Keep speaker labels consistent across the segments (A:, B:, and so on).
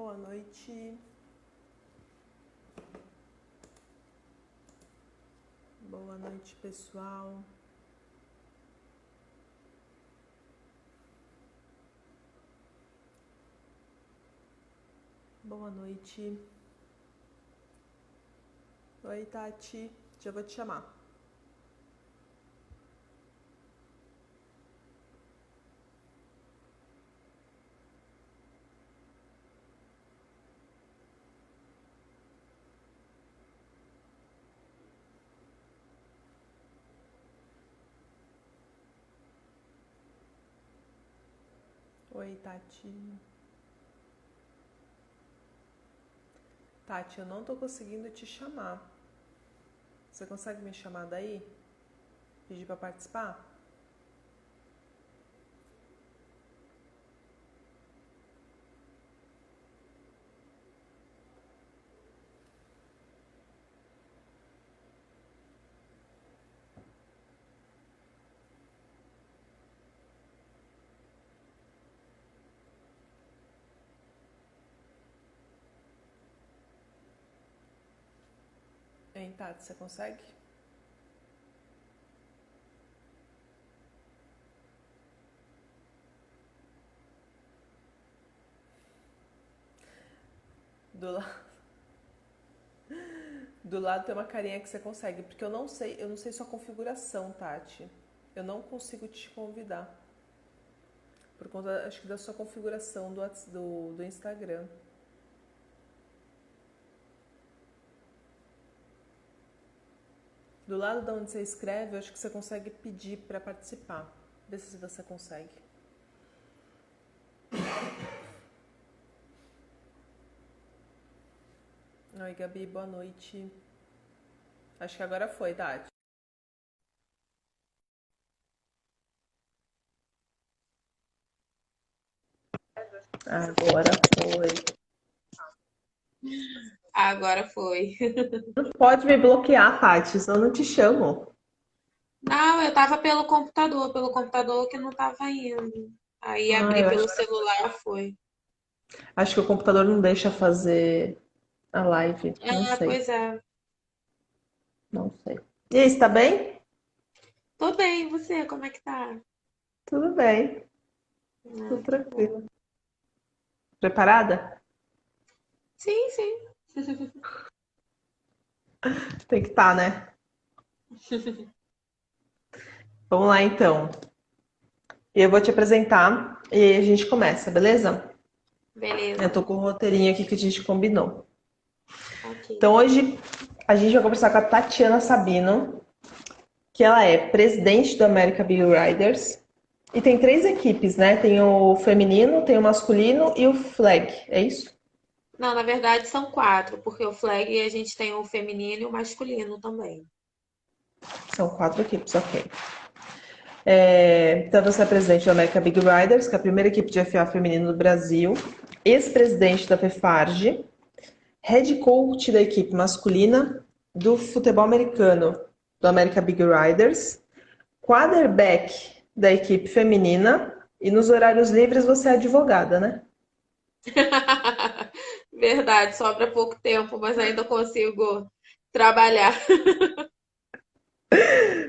A: Boa noite. Boa noite, pessoal. Boa noite. Oi, Tati. Já vou te chamar. Oi, Tati. Tati, eu não tô conseguindo te chamar. Você consegue me chamar daí? Pedir pra participar? Hein, Tati, você consegue? Do, la... Do lado tem uma carinha que você consegue, porque eu não sei sua configuração, Tati. Eu não consigo te convidar. Por conta, acho que da sua configuração do Instagram. Do lado de onde você escreve, eu acho que você consegue pedir para participar. Vê se você consegue. Oi, Gabi, boa noite. Acho que agora foi, Tati. Agora foi.
B: Agora foi.
A: Não pode me bloquear, Tati, senão eu não te chamo.
B: Não, eu tava pelo computador que não tava indo. Aí
A: Ah,
B: abri pelo celular, foi.
A: acho que o computador não deixa fazer a live. Não
B: Ah,
A: sei,
B: pois é.
A: não sei. E aí, está bem?
B: Tô bem, e você, como é que tá?
A: Tudo bem, tudo
B: Ah, que
A: tranquilo.
B: bom.
A: Preparada?
B: Sim, sim.
A: Tem que estar, né? Vamos lá, então. Eu vou te apresentar e a gente começa, beleza? Eu tô
B: Beleza.
A: com o roteirinho aqui que a gente combinou.
B: Ok.
A: Então, hoje a gente vai conversar com a Tatiana Sabino, que ela é presidente do America Big Riders. E tem três equipes, né? Tem o feminino, tem o masculino e o flag, é isso?
B: Não, na verdade são quatro, porque o flag a gente tem o feminino e o masculino também.
A: São quatro equipes, ok. Então, você é presidente do America Big Riders, que é a primeira equipe de FA feminino do Brasil, ex-presidente da FEFARG, head coach da equipe masculina do futebol americano do America Big Riders, quarterback da equipe feminina e nos horários livres você é advogada, né?
B: Verdade, sobra pouco tempo, mas ainda consigo trabalhar.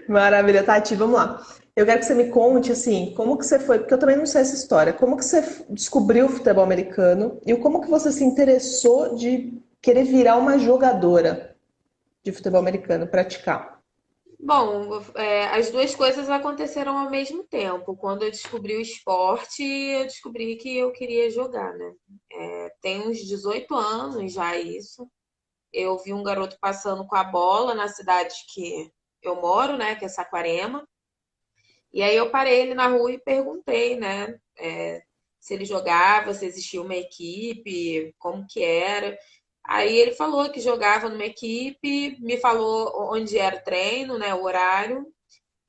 A: Maravilha, Tati, vamos lá. Eu quero que você me conte, assim, como que você foi, porque eu também não sei essa história, como que você descobriu o futebol americano e como que você se interessou de querer virar uma jogadora de futebol americano, praticar.
B: Bom, as duas coisas aconteceram ao mesmo tempo. Quando eu descobri o esporte, eu descobri que eu queria jogar, né? Tem uns 18 anos já isso. Eu vi um garoto passando com a bola na cidade que eu moro, né? Que é Saquarema. E aí eu parei ele na rua e perguntei, né? Se ele jogava, se existia uma equipe, como que era. Aí ele falou que jogava numa equipe, me falou onde era o treino, né? O horário.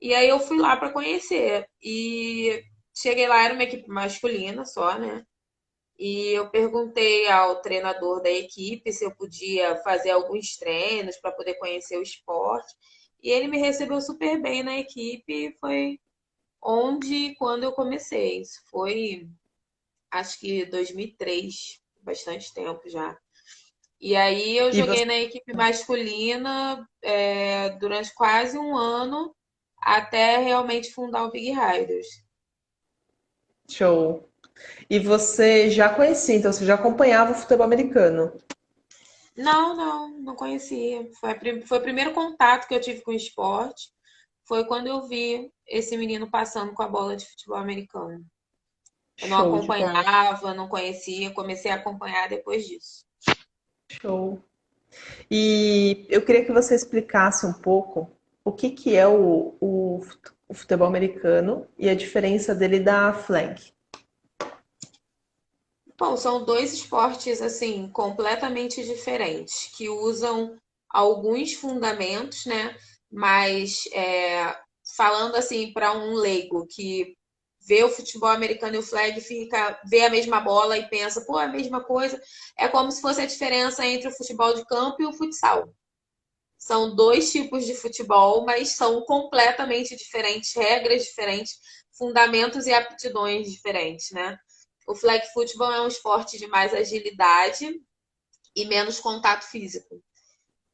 B: E aí eu fui lá para conhecer. E cheguei lá, era uma equipe masculina só, né? E eu perguntei ao treinador da equipe se eu podia fazer alguns treinos para poder conhecer o esporte. E ele me recebeu super bem na equipe. Foi onde e quando eu comecei. Isso foi, acho que 2003. bastante tempo já. E aí eu
A: E
B: joguei
A: você,
B: na equipe masculina durante quase um ano, até realmente fundar o Big Riders.
A: show. E você já conhecia, então você já acompanhava o futebol americano.
B: Não conhecia. Foi o primeiro contato que eu tive com o esporte. Foi quando eu vi esse menino passando com a bola de futebol americano. Eu não
A: Show de bola.
B: acompanhava, não conhecia, comecei a acompanhar depois disso.
A: Show. E eu queria que você explicasse um pouco o que que é o futebol americano e a diferença dele da flag.
B: Bom, são dois esportes assim completamente diferentes que usam alguns fundamentos, né? Mas falando assim para um leigo que vê o futebol americano e o flag fica vê a mesma bola e pensa, pô, é a mesma coisa. É como se fosse a diferença entre o futebol de campo e o futsal. São dois tipos de futebol, mas são completamente diferentes, regras diferentes, fundamentos e aptidões diferentes, né? O flag football é um esporte de mais agilidade e menos contato físico.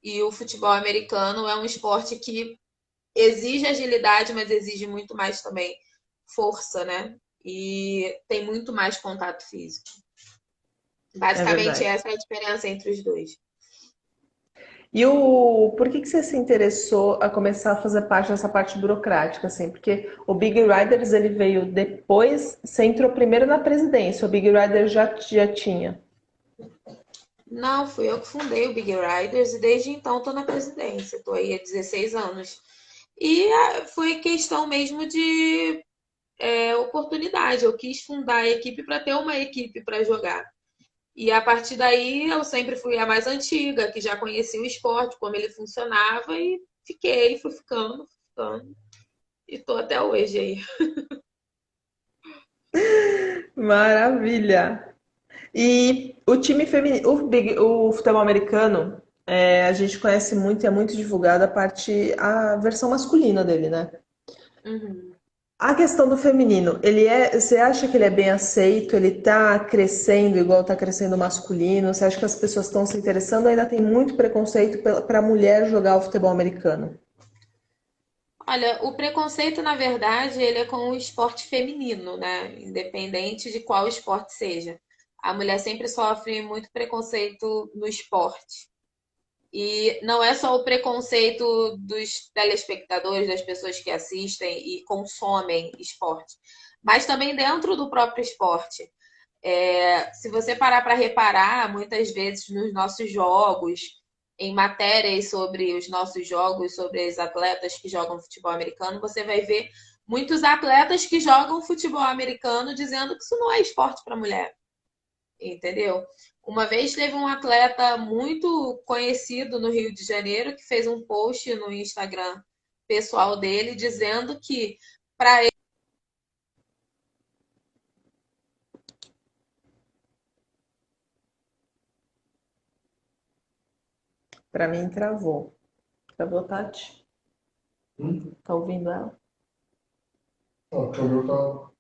B: E o futebol americano é um esporte que exige agilidade, mas exige muito mais também força, né? E tem muito mais contato físico.
A: É
B: Basicamente,
A: verdade.
B: essa é a diferença entre os dois.
A: E por que que você se interessou a começar a fazer parte dessa parte burocrática, assim? Porque o Big Riders ele veio depois, você entrou primeiro na presidência, o Big Riders já tinha.
B: Não, fui eu que fundei o Big Riders e desde então estou na presidência. Estou aí há 16 anos. E foi questão mesmo de oportunidade. Eu quis fundar a equipe para ter uma equipe para jogar. E a partir daí eu sempre fui a mais antiga, que já conhecia o esporte, como ele funcionava, e fui ficando. E estou até hoje aí.
A: Maravilha! E o time feminino, o futebol americano, a gente conhece muito e é muito divulgada a versão masculina dele, né?
B: Uhum.
A: A questão do feminino, você acha que ele é bem aceito? Ele tá crescendo igual tá crescendo o masculino? Você acha que as pessoas estão se interessando ou ainda tem muito preconceito para a mulher jogar o futebol americano?
B: Olha, o preconceito, na verdade, ele é com o esporte feminino, né? Independente de qual esporte seja. A mulher sempre sofre muito preconceito no esporte. E não é só o preconceito dos telespectadores, das pessoas que assistem e consomem esporte, mas também dentro do próprio esporte. Se você parar para reparar, muitas vezes nos nossos jogos, em matérias sobre os nossos jogos, sobre os atletas que jogam futebol americano, você vai ver muitos atletas que jogam futebol americano dizendo que isso não é esporte para mulher, entendeu? Uma vez teve um atleta muito conhecido no Rio de Janeiro que fez um post no Instagram pessoal dele dizendo que para
A: Para mim, travou. Travou, Tati? Tá ouvindo ela?
C: Ó, o câmbio tá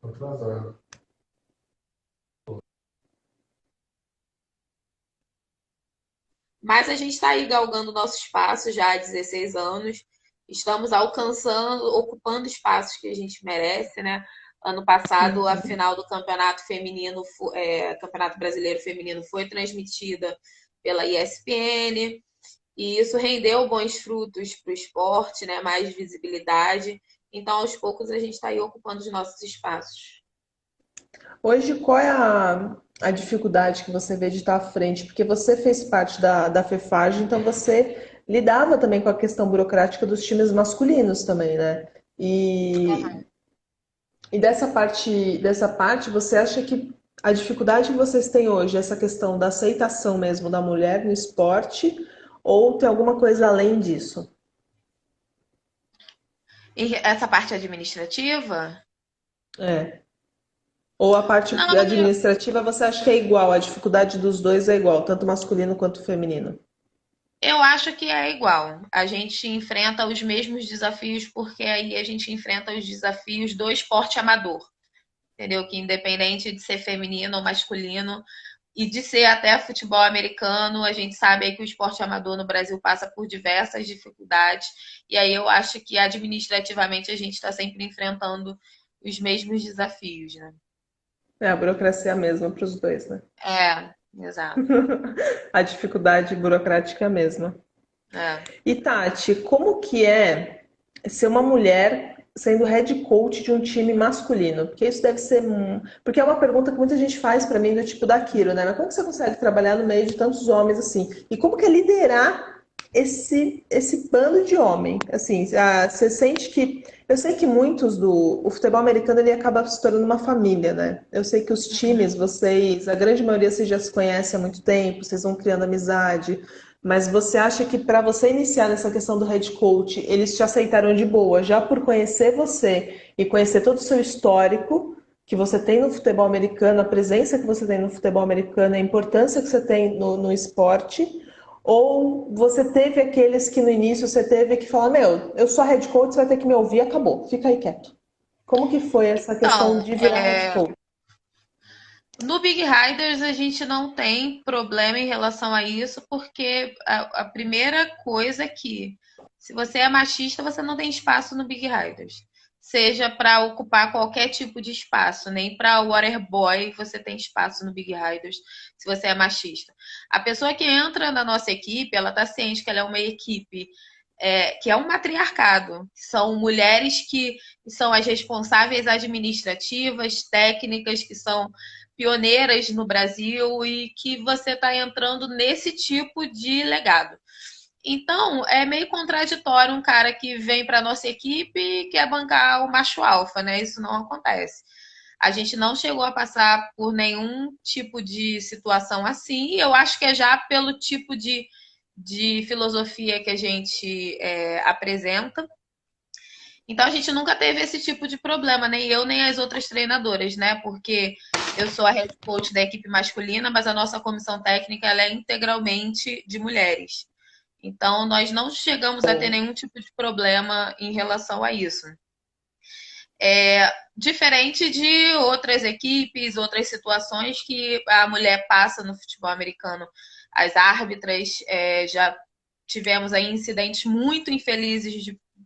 C: atrasado.
B: Mas a gente está aí galgando nosso espaço já há 16 anos. Estamos alcançando, ocupando espaços que a gente merece, né? Ano passado, a final do Campeonato Feminino, Campeonato Brasileiro Feminino, foi transmitida pela ESPN, e isso rendeu bons frutos para o esporte, né? Mais visibilidade. Então, aos poucos, a gente está aí ocupando os nossos espaços.
A: Hoje, qual é a dificuldade que você vê de estar à frente? Porque você fez parte da FEFAG, então você lidava também com a questão burocrática dos times masculinos também, né? E dessa parte, você acha que a dificuldade que vocês têm hoje, é essa questão da aceitação mesmo da mulher no esporte, ou tem alguma coisa além disso?
B: E essa parte administrativa?
A: É. Ou a parte
B: Não,
A: administrativa você acha que é igual, a dificuldade dos dois é igual, tanto masculino quanto feminino?
B: eu acho que é igual. A gente enfrenta os mesmos desafios porque aí a gente enfrenta os desafios do esporte amador. entendeu? Que independente de ser feminino ou masculino, e de ser até futebol americano, a gente sabe aí que o esporte amador no Brasil passa por diversas dificuldades, e aí eu acho que administrativamente a gente está sempre enfrentando os mesmos desafios, né?
A: É, a burocracia é a mesma para os dois, né?
B: É, exato.
A: A dificuldade burocrática é a mesma.
B: É.
A: E Tati, como que é ser uma mulher sendo head coach de um time masculino? Porque isso deve ser porque é uma pergunta que muita gente faz pra mim do tipo da Kiro, né? Mas como que você consegue trabalhar no meio de tantos homens assim? E como que é liderar esse bando de homem? Assim, você sente que eu sei que muitos do o futebol americano ele acaba se tornando uma família, né? Eu sei que os times, vocês, a grande maioria vocês já se conhecem há muito tempo, vocês vão criando amizade. Mas você acha que para você iniciar nessa questão do head coach, eles te aceitaram de boa, já por conhecer você e conhecer todo o seu histórico que você tem no futebol americano, a presença que você tem no futebol americano, a importância que você tem no esporte? Ou você teve aqueles que no início você teve que falar, meu, eu sou a head coach, você vai ter que me ouvir, acabou, fica aí quieto. Como que foi essa questão
B: Então,
A: de virar head coach?
B: no Big Riders a gente não tem problema em relação a isso, porque a primeira coisa é que se você é machista, você não tem espaço no Big Riders. Seja para ocupar qualquer tipo de espaço, nem para water boy você tem espaço no Big Riders se você é machista. A pessoa que entra na nossa equipe, ela está ciente que ela é uma equipe que é um matriarcado. São mulheres que são as responsáveis administrativas, técnicas, que são pioneiras no Brasil e que você está entrando nesse tipo de legado. Então, é meio contraditório um cara que vem para a nossa equipe e quer bancar o macho alfa, né? Isso não acontece. A gente não chegou a passar por nenhum tipo de situação assim, e eu acho que é já pelo tipo de filosofia que a gente apresenta. Então a gente nunca teve esse tipo de problema, nem eu nem as outras treinadoras, né? Porque eu sou a head coach da equipe masculina, mas a nossa comissão técnica ela é integralmente de mulheres. Então nós não chegamos a ter nenhum tipo de problema em relação a isso. Diferente de outras equipes, outras situações que a mulher passa no futebol americano. As árbitras já tivemos aí incidentes muito infelizes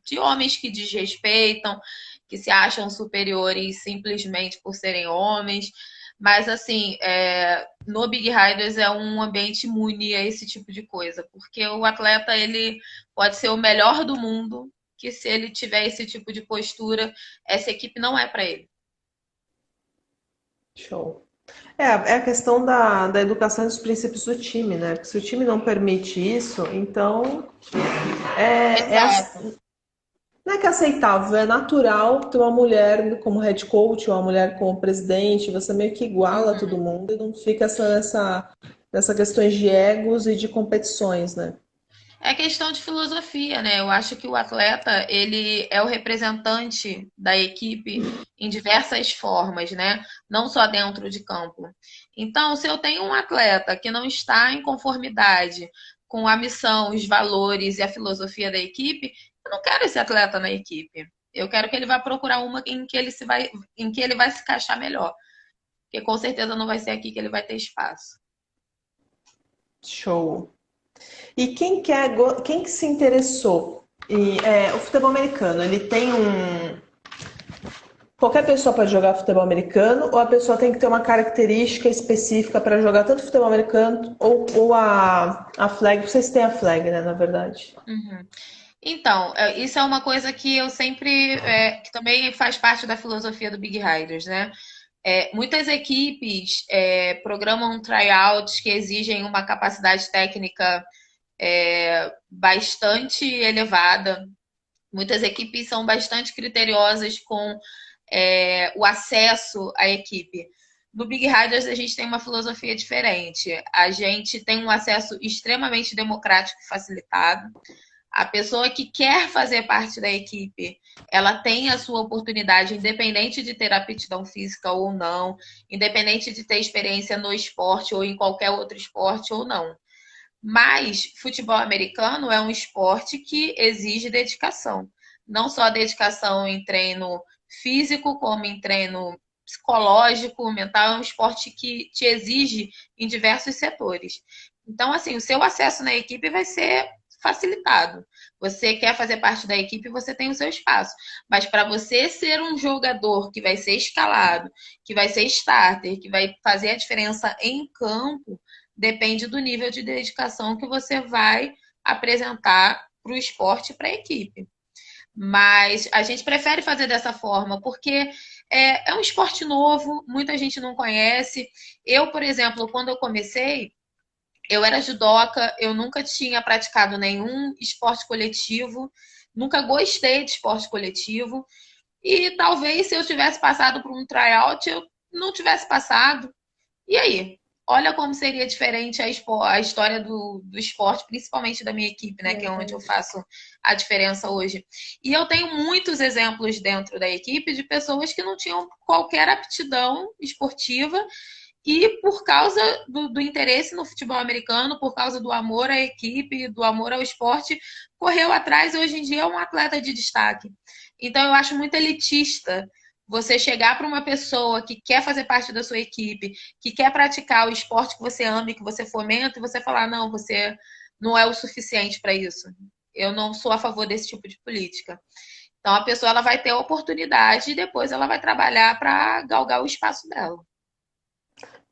B: de homens que desrespeitam, que se acham superiores simplesmente por serem homens. Mas, assim, no Big Riders é um ambiente imune a esse tipo de coisa, porque o atleta ele pode ser o melhor do mundo, que se ele tiver esse tipo de postura, essa equipe não é para ele.
A: Show. É a questão da educação e dos princípios do time, né? Porque se o time não permite isso, então é, é,
B: Exato.
A: não é que é aceitável, é natural ter uma mulher como head coach ou uma mulher como presidente, você meio que iguala todo mundo e não fica nessa questões de egos e de competições, né?
B: É questão de filosofia, né? Eu acho que o atleta, ele é o representante da equipe em diversas formas, né? Não só dentro de campo. Então, se eu tenho um atleta que não está em conformidade com a missão, os valores e a filosofia da equipe, eu não quero esse atleta na equipe. Eu quero que ele vá procurar uma em que ele vai se encaixar melhor. Porque com certeza não vai ser aqui que ele vai ter espaço.
A: Show. E quem que se interessou? O futebol americano, ele tem qualquer pessoa pode jogar futebol americano ou a pessoa tem que ter uma característica específica para jogar tanto futebol americano ou a flag? Vocês têm a flag, né, na verdade.
B: Então, isso é uma coisa que eu sempre, que também faz parte da filosofia do Big Riders, né? Muitas equipes programam tryouts que exigem uma capacidade técnica bastante elevada. Muitas equipes são bastante criteriosas com o acesso à equipe. No Big Riders, a gente tem uma filosofia diferente. A gente tem um acesso extremamente democrático e facilitado. A pessoa que quer fazer parte da equipe, ela tem a sua oportunidade, independente de ter aptidão física ou não, independente de ter experiência no esporte ou em qualquer outro esporte ou não. Mas futebol americano é um esporte que exige dedicação. Não só dedicação em treino físico, como em treino psicológico, mental, é um esporte que te exige em diversos setores. Então, assim, o seu acesso na equipe vai ser facilitado. Você quer fazer parte da equipe, você tem o seu espaço. Mas para você ser um jogador que vai ser escalado, que vai ser starter, que vai fazer a diferença em campo, depende do nível de dedicação que você vai apresentar para o esporte e para a equipe. Mas a gente prefere fazer dessa forma, porque é um esporte novo, muita gente não conhece. Eu, por exemplo, quando eu comecei, eu era judoca, eu nunca tinha praticado nenhum esporte coletivo, nunca gostei de esporte coletivo. E talvez se eu tivesse passado por um tryout, eu não tivesse passado. E aí? Olha como seria diferente a história do esporte, principalmente da minha equipe, né? Que é onde eu faço a diferença hoje. E eu tenho muitos exemplos dentro da equipe de pessoas que não tinham qualquer aptidão esportiva e por causa do interesse no futebol americano, por causa do amor à equipe, do amor ao esporte, correu atrás e hoje em dia é um atleta de destaque. Então eu acho muito elitista você chegar para uma pessoa que quer fazer parte da sua equipe, que quer praticar o esporte que você ama e que você fomenta, e você falar, não, você não é o suficiente para isso. Eu não sou a favor desse tipo de política. Então a pessoa ela vai ter a oportunidade e depois ela vai trabalhar para galgar o espaço dela.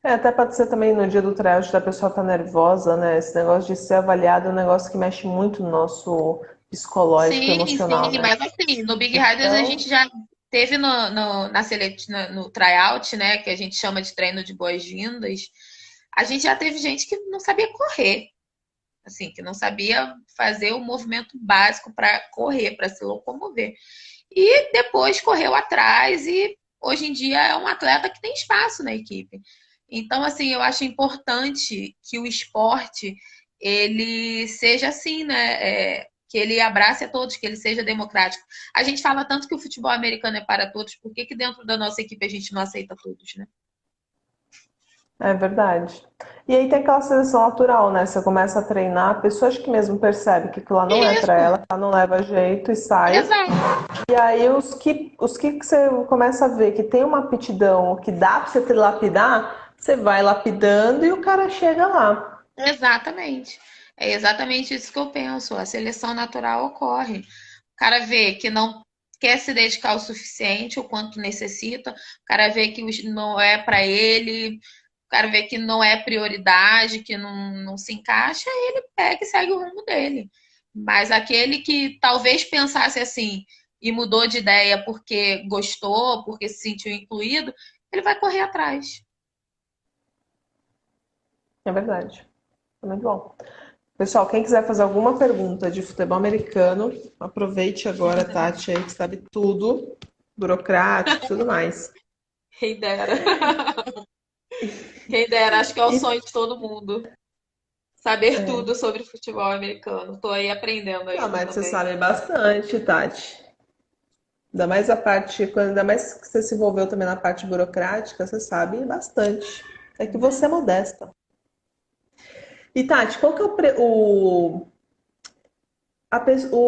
A: Até pode ser também no dia do tryout da pessoa tá nervosa, né? Esse negócio de ser avaliado é um negócio que mexe muito no nosso psicológico e
B: Sim,
A: emocional,
B: sim,
A: né?
B: mas assim, no Big Riders a
A: Então,
B: gente já teve no tryout, né, que a gente chama de treino de boas-vindas, a gente já teve gente que não sabia correr, assim, que não sabia fazer o movimento básico para correr, para se locomover. E depois correu atrás e hoje em dia é um atleta que tem espaço na equipe. Então, assim, eu acho importante que o esporte ele seja assim, né? Que ele abrace a todos, que ele seja democrático. A gente fala tanto que o futebol americano é para todos, por que que dentro da nossa equipe a gente não aceita todos, né?
A: é verdade. E aí tem aquela seleção natural, né? Você começa a treinar, a pessoa acho que mesmo percebe que aquilo lá não é pra
B: Isso,
A: ela, que ela não leva jeito e sai.
B: exato.
A: E aí os que você começa a ver que tem uma aptidão que dá pra você lapidar, você vai lapidando e o cara chega lá.
B: Exatamente. É exatamente isso que eu penso. A seleção natural ocorre. O cara vê que não quer se dedicar o suficiente, o quanto necessita, o cara vê que não é para ele, o cara vê que não é prioridade, que não se encaixa, ele pega e segue o rumo dele. Mas aquele que talvez pensasse assim e mudou de ideia porque gostou, porque se sentiu incluído, ele vai correr atrás.
A: É verdade. É muito bom. Pessoal, quem quiser fazer alguma pergunta de futebol americano, aproveite agora, Tati, aí que sabe tudo, burocrático e tudo mais.
B: Quem dera. Quem dera, acho que é o
A: E,
B: sonho de todo mundo. Saber tudo sobre futebol americano. Tô aí aprendendo
A: não,
B: ainda
A: mas você
B: também.
A: sabe bastante, Tati. Ainda mais a parte, ainda mais que você se envolveu também na parte burocrática, você sabe bastante. É que você é modesta. E Tati, qual que é o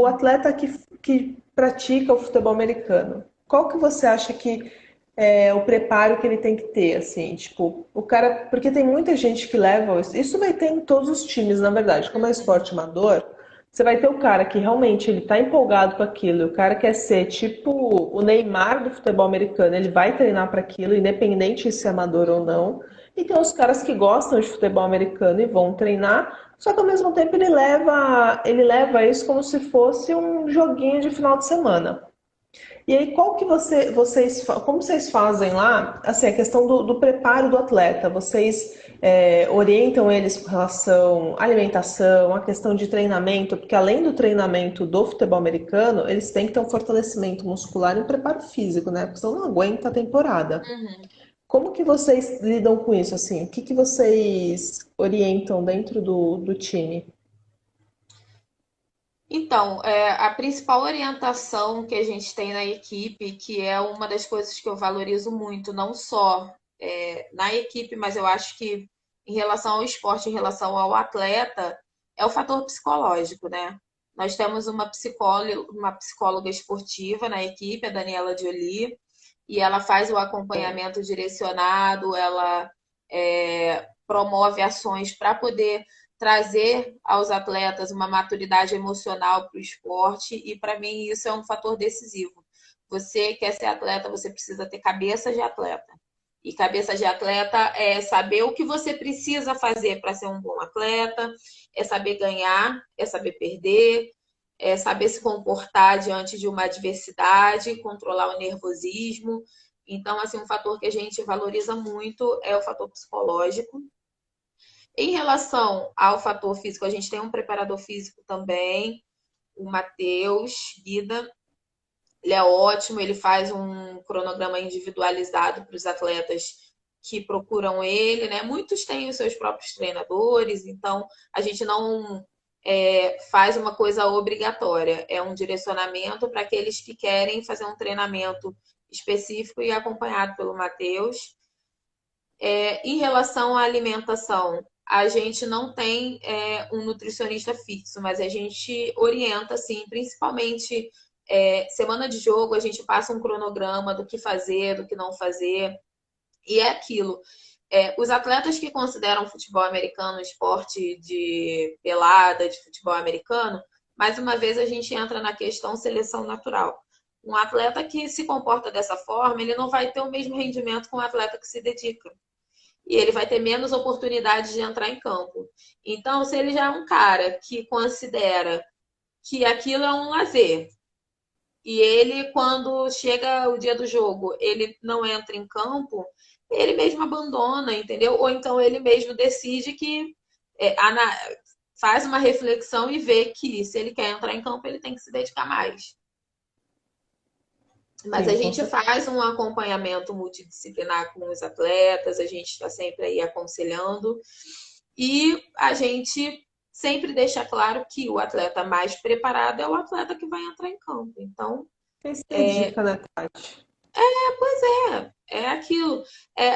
A: atleta que pratica o futebol americano? Qual que você acha que é o preparo que ele tem que ter, assim, tipo, o cara, porque tem muita gente que leva isso vai ter em todos os times, na verdade, como é esporte amador, você vai ter o cara que realmente ele tá empolgado com aquilo, o cara quer ser tipo o Neymar do futebol americano, ele vai treinar para aquilo, independente de ser amador ou não. E tem os caras que gostam de futebol americano e vão treinar, só que ao mesmo tempo ele leva isso como se fosse um joguinho de final de semana. E aí, qual que como vocês fazem lá, assim, a questão do preparo do atleta? Vocês orientam eles com relação à alimentação, a questão de treinamento, porque além do treinamento do futebol americano, eles têm que ter um fortalecimento muscular e um preparo físico, né? Porque senão não aguenta a temporada.
B: Uhum.
A: Como que vocês lidam com isso, assim? O que que vocês orientam dentro do time?
B: Então, a principal orientação que a gente tem na equipe, que é uma das coisas que eu valorizo muito, não só na equipe, mas eu acho que em relação ao esporte, em relação ao atleta, é o fator psicológico, né? Nós temos uma psicóloga esportiva na equipe, a Daniela Jolie, e ela faz o acompanhamento direcionado, ela promove ações para poder trazer aos atletas uma maturidade emocional para o esporte, e para mim isso é um fator decisivo. Você quer ser atleta, você precisa ter cabeça de atleta. E cabeça de atleta é saber o que você precisa fazer para ser um bom atleta, é saber ganhar, é saber perder, é saber se comportar diante de uma adversidade, controlar o nervosismo. Então, assim, um fator que a gente valoriza muito é o fator psicológico. Em relação ao fator físico, a gente tem um preparador físico também, o Matheus Guida. Ele é ótimo, ele faz um cronograma individualizado para os atletas que procuram ele, né? Muitos têm os seus próprios treinadores, então a gente não faz uma coisa obrigatória, é um direcionamento para aqueles que querem fazer um treinamento específico e acompanhado pelo Matheus. Em relação à alimentação, a gente não tem um nutricionista fixo, mas a gente orienta, sim, principalmente semana de jogo, a gente passa um cronograma do que fazer, do que não fazer, e é aquilo. Os atletas que consideram futebol americano esporte de pelada, de futebol americano, mais uma vez a gente entra na questão seleção natural. Um atleta que se comporta dessa forma, ele não vai ter o mesmo rendimento que um atleta que se dedica. E ele vai ter menos oportunidade de entrar em campo. Então, se ele já é um cara que considera que aquilo é um lazer, e ele, quando chega o dia do jogo, ele não entra em campo, ele mesmo abandona, entendeu? Ou então ele mesmo decide que faz uma reflexão e vê que se ele quer entrar em campo, ele tem que se dedicar mais. Mas a gente faz um acompanhamento multidisciplinar com os atletas, a gente está sempre aí aconselhando, e a gente sempre deixa claro que o atleta mais preparado é o atleta que vai entrar em campo. Então,
A: Quem se dedica, né, Tati?
B: é aquilo.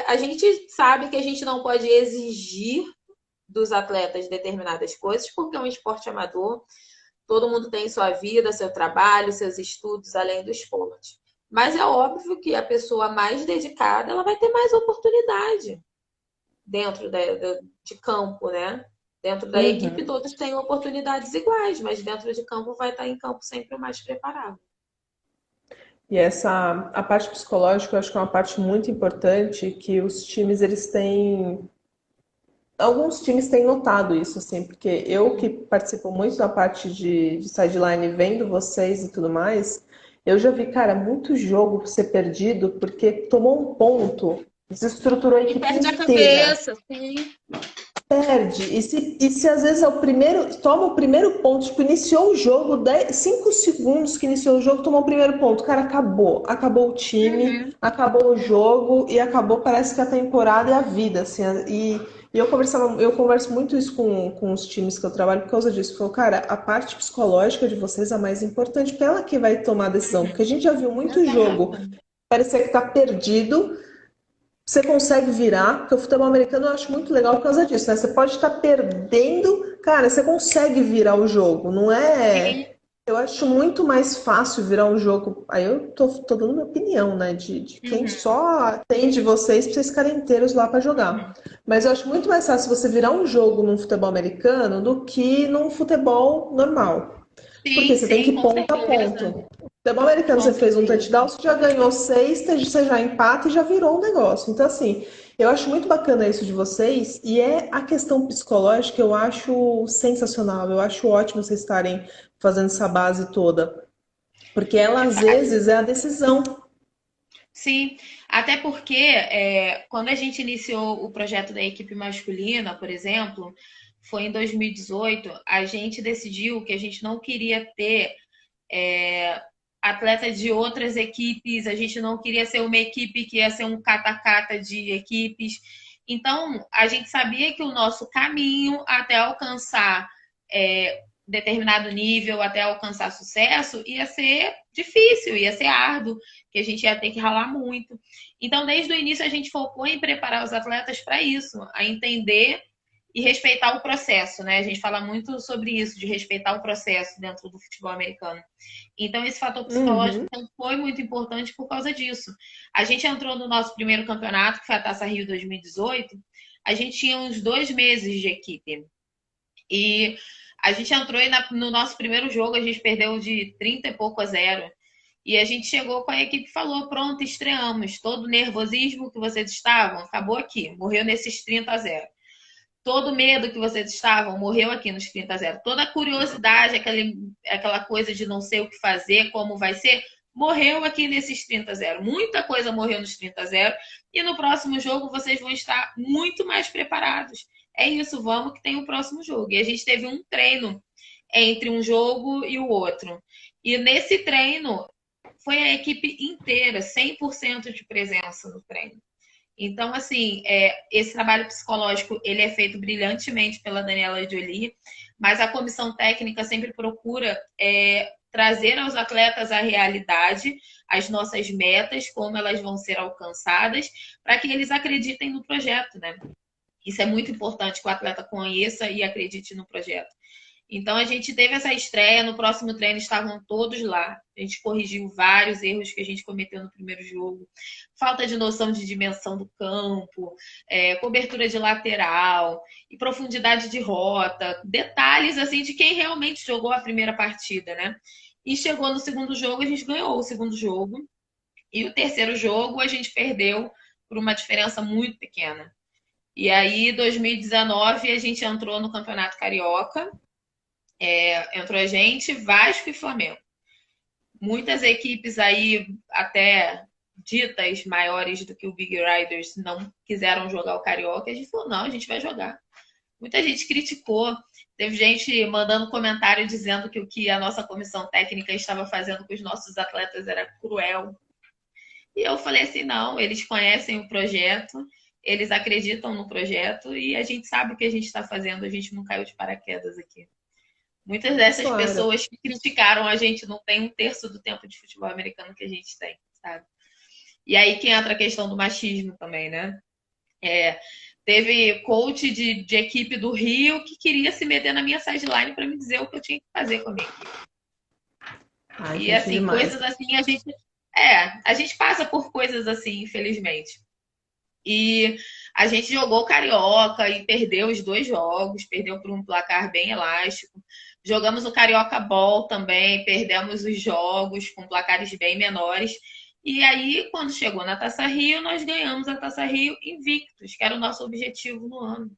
B: A gente sabe que a gente não pode exigir dos atletas determinadas coisas, porque é um esporte amador, todo mundo tem sua vida, seu trabalho, seus estudos, além do esporte. Mas é óbvio que a pessoa mais dedicada, ela vai ter mais oportunidade dentro de campo, né? Dentro da equipe, todos têm oportunidades iguais, mas dentro de campo vai estar em campo sempre o mais preparado.
A: E a parte psicológica, eu acho que é uma parte muito importante que os times, eles têm... Alguns times têm notado isso, assim, porque eu que participo muito da parte de sideline, vendo vocês e tudo mais, eu já vi, cara, muito jogo ser perdido porque tomou um ponto, desestruturou a
B: E
A: equipe
B: perde a
A: inteira.
B: cabeça, sim.
A: Perde. E se às vezes é o primeiro, toma o primeiro ponto, tipo, iniciou o jogo, 5 segundos que iniciou o jogo, tomou o primeiro ponto. Cara, acabou o time, acabou o jogo e acabou, parece que a temporada e a vida, assim. E eu converso muito isso com os times que eu trabalho por causa disso. Falei, cara, a parte psicológica de vocês é a mais importante, porque ela que vai tomar a decisão. Porque a gente já viu muito jogo, parecia que tá perdido. Você consegue virar, porque o futebol americano eu acho muito legal por causa disso, né? Você pode estar perdendo, cara, você consegue virar o jogo, não é? Eu acho muito mais fácil virar um jogo. Aí eu tô dando minha opinião, né? De quem só atende vocês pra vocês ficarem inteiros lá pra jogar. Mas eu acho muito mais fácil você virar um jogo num futebol americano do que num futebol normal. Porque você tem que ir ponto a ponto. Futebol americano, você fez um touchdown, você já ganhou 6, você já empata e já virou um negócio. Então, assim, eu acho muito bacana isso de vocês, e a questão psicológica eu acho sensacional. Eu acho ótimo vocês estarem fazendo essa base toda. Porque ela, às vezes, é a decisão.
B: Sim, até porque quando a gente iniciou o projeto da equipe masculina, por exemplo, foi em 2018, a gente decidiu que a gente não queria ter atletas de outras equipes, a gente não queria ser uma equipe que ia ser um cata-cata de equipes. Então, a gente sabia que o nosso caminho até alcançar determinado nível, até alcançar sucesso, ia ser difícil, ia ser árduo, que a gente ia ter que ralar muito. Então, desde o início, a gente focou em preparar os atletas para isso, a entender e respeitar o processo, né? A gente fala muito sobre isso, de respeitar o processo dentro do futebol americano. Então, esse fator psicológico
A: Uhum.
B: foi muito importante por causa disso. A gente entrou no nosso primeiro campeonato, que foi a Taça Rio 2018, a gente tinha uns 2 meses de equipe. E a gente entrou e no nosso primeiro jogo a gente perdeu de 30 e pouco a 0. E a gente chegou com a equipe e falou: pronto, estreamos. Todo o nervosismo que vocês estavam, acabou aqui. Morreu nesses 30 a 0. Todo o medo que vocês estavam, morreu aqui nos 30 a 0. Toda a curiosidade, aquela coisa de não sei o que fazer, como vai ser, morreu aqui nesses 30 a 0. Muita coisa morreu nos 30 a 0. E no próximo jogo vocês vão estar muito mais preparados. É isso, vamos que tem o próximo jogo. E a gente teve um treino entre um jogo e o outro. E nesse treino, foi a equipe inteira, 100% de presença no treino. Então, assim, esse trabalho psicológico, ele é feito brilhantemente pela Daniela Jolie, mas a comissão técnica sempre procura trazer aos atletas a realidade, as nossas metas, como elas vão ser alcançadas, para que eles acreditem no projeto, né? Isso é muito importante que o atleta conheça e acredite no projeto. Então, a gente teve essa estreia, no próximo treino estavam todos lá. A gente corrigiu vários erros que a gente cometeu no primeiro jogo. Falta de noção de dimensão do campo, cobertura de lateral e profundidade de rota. Detalhes, assim, de quem realmente jogou a primeira partida, né? E chegou no segundo jogo, a gente ganhou o segundo jogo. E o terceiro jogo, a gente perdeu por uma diferença muito pequena. E aí, em 2019, a gente entrou no Campeonato Carioca. Entrou a gente, Vasco e Flamengo. Muitas equipes aí, até ditas maiores do que o Big Riders, não quiseram jogar o Carioca. A gente falou, não, a gente vai jogar. Muita gente criticou. Teve gente mandando comentário dizendo que o que a nossa comissão técnica estava fazendo com os nossos atletas era cruel. E eu falei assim, não, eles conhecem o projeto, eles acreditam no projeto e a gente sabe o que a gente está fazendo, a gente não caiu de paraquedas aqui. Muitas dessas pessoas que criticaram a gente não tem 1/3 do tempo de futebol americano que a gente tem, sabe? E aí que entra a questão do machismo também, né? Teve coach de equipe do Rio que queria se meter na minha sideline para me dizer o que eu tinha que fazer com a minha equipe.
A: Ai,
B: E assim,
A: demais.
B: coisas assim, a gente passa por coisas assim, infelizmente. E a gente jogou Carioca e perdeu os 2 jogos, perdeu por um placar bem elástico. Jogamos o Carioca Ball também, perdemos os jogos com placares bem menores. E aí, quando chegou na Taça Rio, nós ganhamos a Taça Rio invictos, que era o nosso objetivo no ano.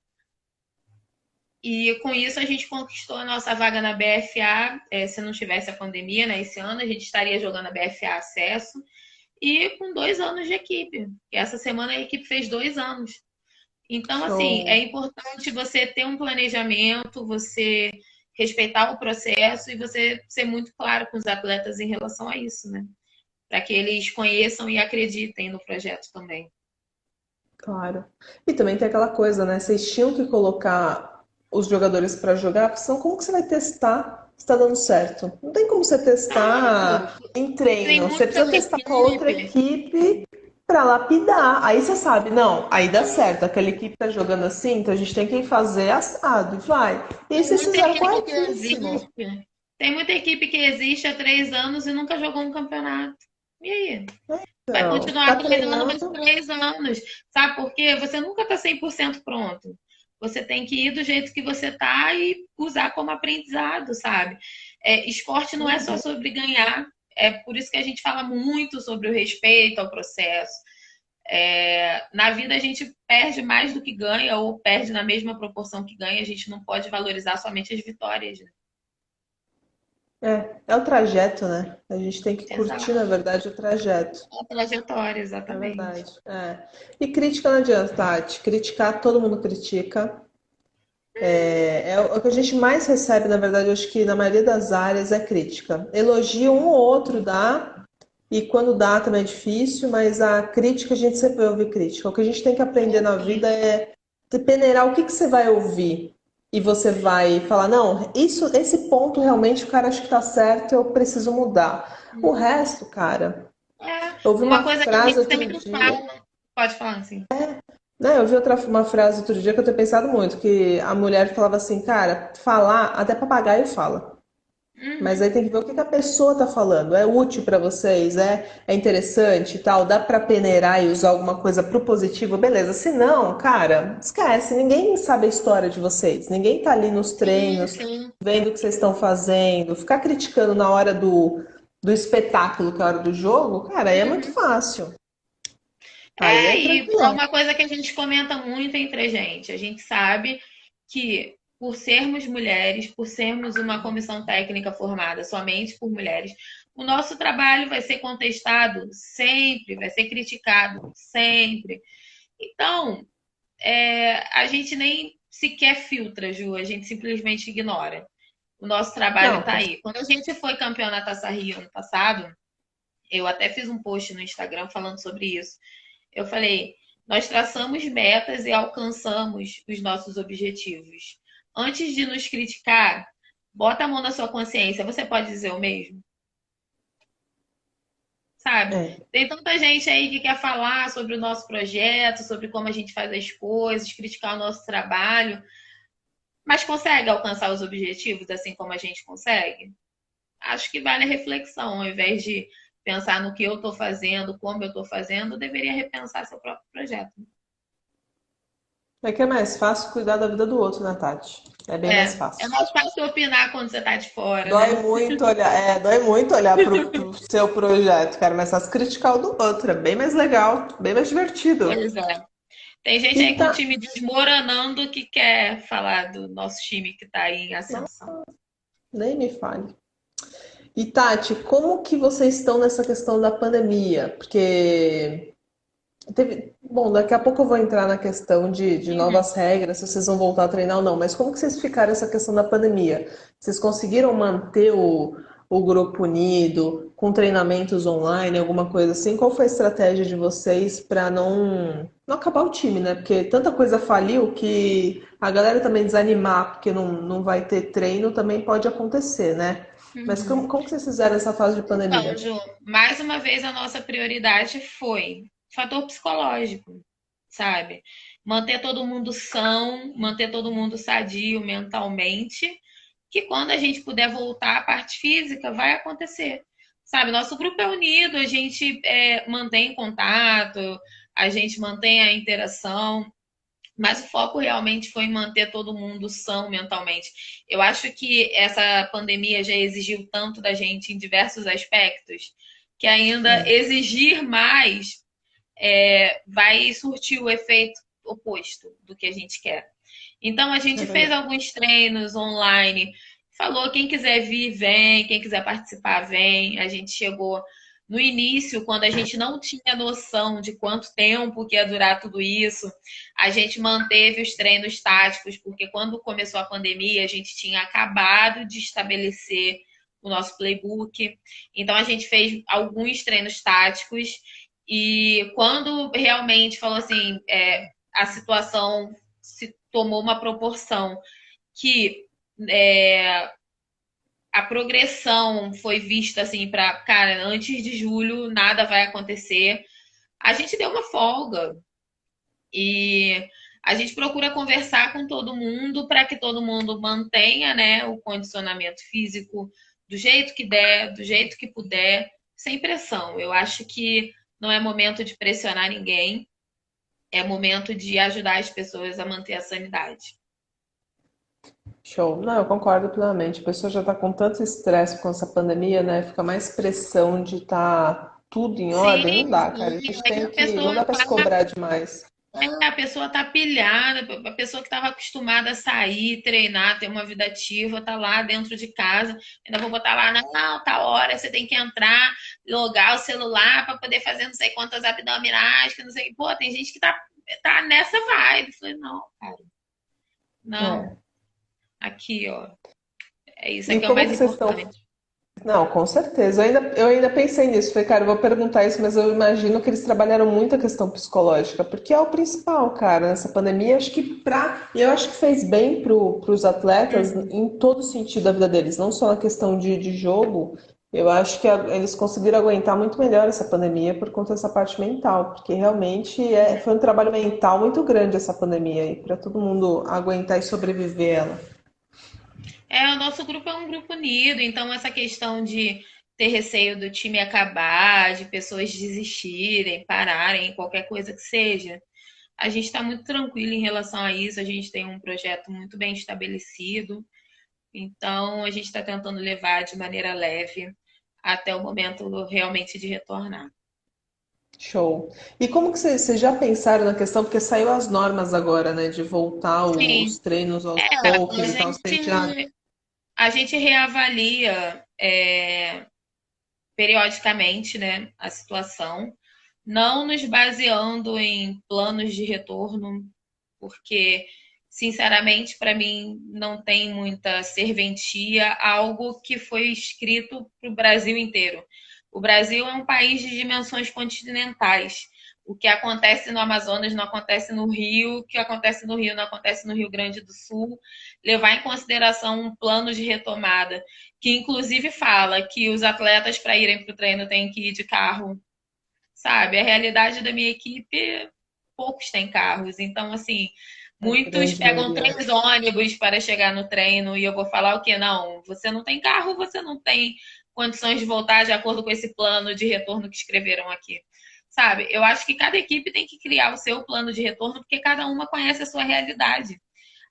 B: E com isso a gente conquistou a nossa vaga na BFA. Se não tivesse a pandemia, né, esse ano, a gente estaria jogando a BFA Acesso. E com 2 anos de equipe. E essa semana a equipe fez 2 anos. Então, assim, é importante você ter um planejamento, você respeitar o processo e você ser muito claro com os atletas em relação a isso, né? Para que eles conheçam e acreditem no projeto também.
A: Claro. E também tem aquela coisa, né? Vocês tinham que colocar os jogadores para jogar, porque senão como que você vai testar se está dando certo? Não tem como você testar em treino. Você precisa testar com a outra equipe para lapidar. Aí você sabe, não, aí dá certo. Aquela equipe tá jogando assim, então a gente tem que fazer assado e vai. E aí vocês fizeram corretíssimo.
B: Tem muita equipe que existe há 3 anos e nunca jogou um campeonato. E aí? Vai
A: Então,
B: continuar
A: tá
B: treinando mais
A: treinando.
B: 3 anos. Sabe por quê? Você nunca tá 100% pronto. Você tem que ir do jeito que você tá e usar como aprendizado, sabe? Esporte não é só sobre ganhar. É por isso que a gente fala muito sobre o respeito ao processo. Na vida a gente perde mais do que ganha ou perde na mesma proporção que ganha. A gente não pode valorizar somente as vitórias, né?
A: É o trajeto, né? A gente tem que curtir, na verdade, o trajeto.
B: A trajetória,
A: É
B: exatamente.
A: verdade. E crítica não adianta, Tati. Criticar, todo mundo critica. O que a gente mais recebe, na verdade, eu acho que na maioria das áreas é crítica. Elogio um ou outro dá, e quando dá também é difícil, mas a crítica, a gente sempre ouve crítica. O que a gente tem que aprender na vida é peneirar o que você vai ouvir. E você vai falar, não, esse ponto realmente o cara acha que tá certo, eu preciso mudar. O resto, cara, eu ouvi
B: Uma
A: uma
B: coisa que a
A: frase
B: gente
A: outro
B: sempre
A: dia.
B: fala. Pode falar assim.
A: Né, eu vi uma frase outro dia que eu tenho pensado muito, que a mulher falava assim, cara, falar, até papagaio fala. Mas
D: Uhum.
A: aí tem que ver o que que a pessoa tá falando. É útil pra vocês? É interessante e tal? Dá pra peneirar e usar alguma coisa pro positivo? Beleza. Se não, cara, esquece. Ninguém sabe a história de vocês. Ninguém tá ali nos
D: Sim,
A: treinos,
D: sim.
A: vendo o que vocês estão fazendo. Ficar criticando na hora do espetáculo, que é a hora do jogo, cara, aí é muito
D: Uhum.
A: fácil. Aí
D: É,
A: é
D: e é
A: tranquilão.
D: uma coisa que a gente comenta muito entre a gente. A gente sabe que por sermos mulheres, por sermos uma comissão técnica formada somente por mulheres, o nosso trabalho vai ser contestado sempre, vai ser criticado sempre. Então, a gente nem sequer filtra, Ju, a gente simplesmente ignora. O nosso trabalho
A: Não,
D: está aí. Quando a gente foi campeão na Taça Rio ano passado, eu até fiz um post no Instagram falando sobre isso. Eu falei, nós traçamos metas e alcançamos os nossos objetivos. Antes de nos criticar, bota a mão na sua consciência. Você pode dizer o mesmo? Sabe?
A: é.
D: Tem tanta gente aí que quer falar sobre o nosso projeto, sobre como a gente faz as coisas, criticar o nosso trabalho, mas consegue alcançar os objetivos assim como a gente consegue? Acho que vale a reflexão, ao invés de pensar no que eu estou fazendo, como eu estou fazendo, deveria repensar seu próprio projeto.
A: É que é mais fácil cuidar da vida do outro, né, Tati? É bem mais
D: É
A: fácil.
D: mais fácil opinar quando você está de fora,
A: Dói
D: né?
A: muito olhar, dói muito olhar pro seu projeto, cara, mas faz criticar o do outro, é bem mais legal, bem mais divertido.
D: Pois é. Tem gente
A: E
D: aí com o
A: tá,
D: time desmoronando que quer falar do nosso time que está aí em
A: não,
D: ascensão.
A: nem me fale. E Tati, como que vocês estão nessa questão da pandemia? Porque bom, daqui a pouco eu vou entrar na questão de
D: Uhum.
A: novas regras, se vocês vão voltar a treinar ou não, mas como que vocês ficaram essa questão da pandemia? Vocês conseguiram manter o grupo unido, com treinamentos online, alguma coisa assim? Qual foi a estratégia de vocês para não acabar o time, né? Porque tanta coisa faliu que a galera também desanimar porque não vai ter treino também pode acontecer, né? Mas
D: Uhum.
A: como que vocês fizeram essa fase de
D: Então,
A: pandemia?
D: Ju, mais uma vez a nossa prioridade foi fator psicológico, sabe? Manter todo mundo são, manter todo mundo sadio mentalmente, que quando a gente puder voltar à parte física, vai acontecer. Sabe, nosso grupo é unido, a gente mantém contato, a gente mantém a interação, mas o foco realmente foi manter todo mundo são mentalmente. Eu acho que essa pandemia já exigiu tanto da gente em diversos aspectos, que ainda
A: É,
D: exigir mais vai surtir o efeito oposto do que a gente quer. Então a
A: é
D: gente fez
A: verdade.
D: alguns treinos online, falou quem quiser vir, vem, quem quiser participar, vem. A gente chegou no início, quando a gente não tinha noção de quanto tempo que ia durar tudo isso, a gente manteve os treinos táticos, porque quando começou a pandemia, a gente tinha acabado de estabelecer o nosso playbook. Então a gente fez alguns treinos táticos e quando realmente falou assim, a situação se tomou uma proporção que a progressão foi vista assim para, cara, antes de julho nada vai acontecer. A gente deu uma folga e a gente procura conversar com todo mundo para que todo mundo mantenha, né, o condicionamento físico do jeito que der, do jeito que puder, sem pressão. Eu acho que não é momento de pressionar ninguém, é momento de ajudar as pessoas a manter a sanidade.
A: Show. Não, eu concordo plenamente. A pessoa já está com tanto estresse com essa pandemia, né? Fica mais pressão de estar tudo em
D: Sim,
A: ordem. Não dá, cara. A
D: sim.
A: gente
D: Aí
A: tem que. Não dá para se cobrar demais.
D: a pessoa tá pilhada, a pessoa que estava acostumada a sair, treinar, ter uma vida ativa, tá lá dentro de casa. Ainda vou botar lá, não, tá hora, você tem que entrar, logar o celular para poder fazer não sei quantas abdominais, que não sei. Pô, tem gente que tá nessa vibe. Eu falei, não, cara, não,
A: É.
D: aqui, ó. É isso
A: E
D: aqui é o
A: como
D: mais
A: que vocês estão.
D: importante.
A: Não, com certeza. Eu ainda pensei nisso. Falei, cara, eu vou perguntar isso, mas eu imagino que eles trabalharam muito a questão psicológica, porque é o principal, cara, nessa pandemia. Acho que eu acho que fez bem para os atletas em todo sentido da vida deles, não só na questão de jogo, Eu acho que eles conseguiram aguentar muito melhor essa pandemia por conta dessa parte mental, porque realmente foi um trabalho mental muito grande essa pandemia aí, para todo mundo aguentar e sobreviver ela.
D: O nosso grupo é um grupo unido, então essa questão de ter receio do time acabar, de pessoas desistirem, pararem, qualquer coisa que seja, a gente está muito tranquilo em relação a isso, a gente tem um projeto muito bem estabelecido, então a gente está tentando levar de maneira leve até o momento realmente de retornar.
A: Show. E como que vocês já pensaram na questão, porque saiu as normas agora, né, de voltar os
D: Sim,
A: treinos aos
D: a
A: poucos e tal, vocês já...
D: gente, a gente reavalia periodicamente, né, a situação, não nos baseando em planos de retorno, porque, sinceramente, para mim não tem muita serventia algo que foi escrito para o Brasil inteiro. O Brasil é um país de dimensões continentais. O que acontece no Amazonas não acontece no Rio, o que acontece no Rio não acontece no Rio Grande do Sul. Levar em consideração um plano de retomada, que inclusive fala que os atletas, para irem para o treino, têm que ir de carro, sabe? A realidade da minha equipe, poucos têm carros. Então, assim,
A: A
D: muitos
A: grande
D: pegam
A: maioria.
D: 3 ônibus para chegar no treino e eu vou falar o quê? Não, você não tem carro, você não tem condições de voltar de acordo com esse plano de retorno que escreveram aqui. Sabe? Eu acho que cada equipe tem que criar o seu plano de retorno porque cada uma conhece a sua realidade.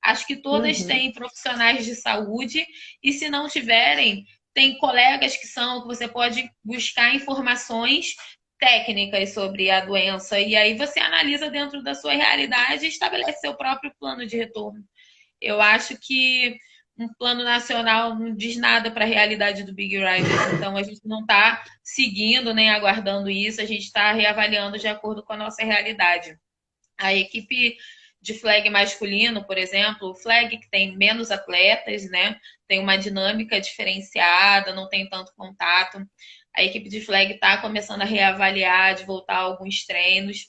D: Acho que todas
A: Uhum.
D: têm profissionais de saúde e se não tiverem, tem colegas que você pode buscar informações técnicas sobre a doença e aí você analisa dentro da sua realidade e estabelece seu próprio plano de retorno. Eu acho que um plano nacional não diz nada para a realidade do Big Riders, então a gente não está seguindo nem aguardando isso, a gente está reavaliando de acordo com a nossa realidade. A equipe de flag masculino, por exemplo, o flag que tem menos atletas, né? Tem uma dinâmica diferenciada, não tem tanto contato. A equipe de flag está começando a reavaliar, de voltar a alguns treinos,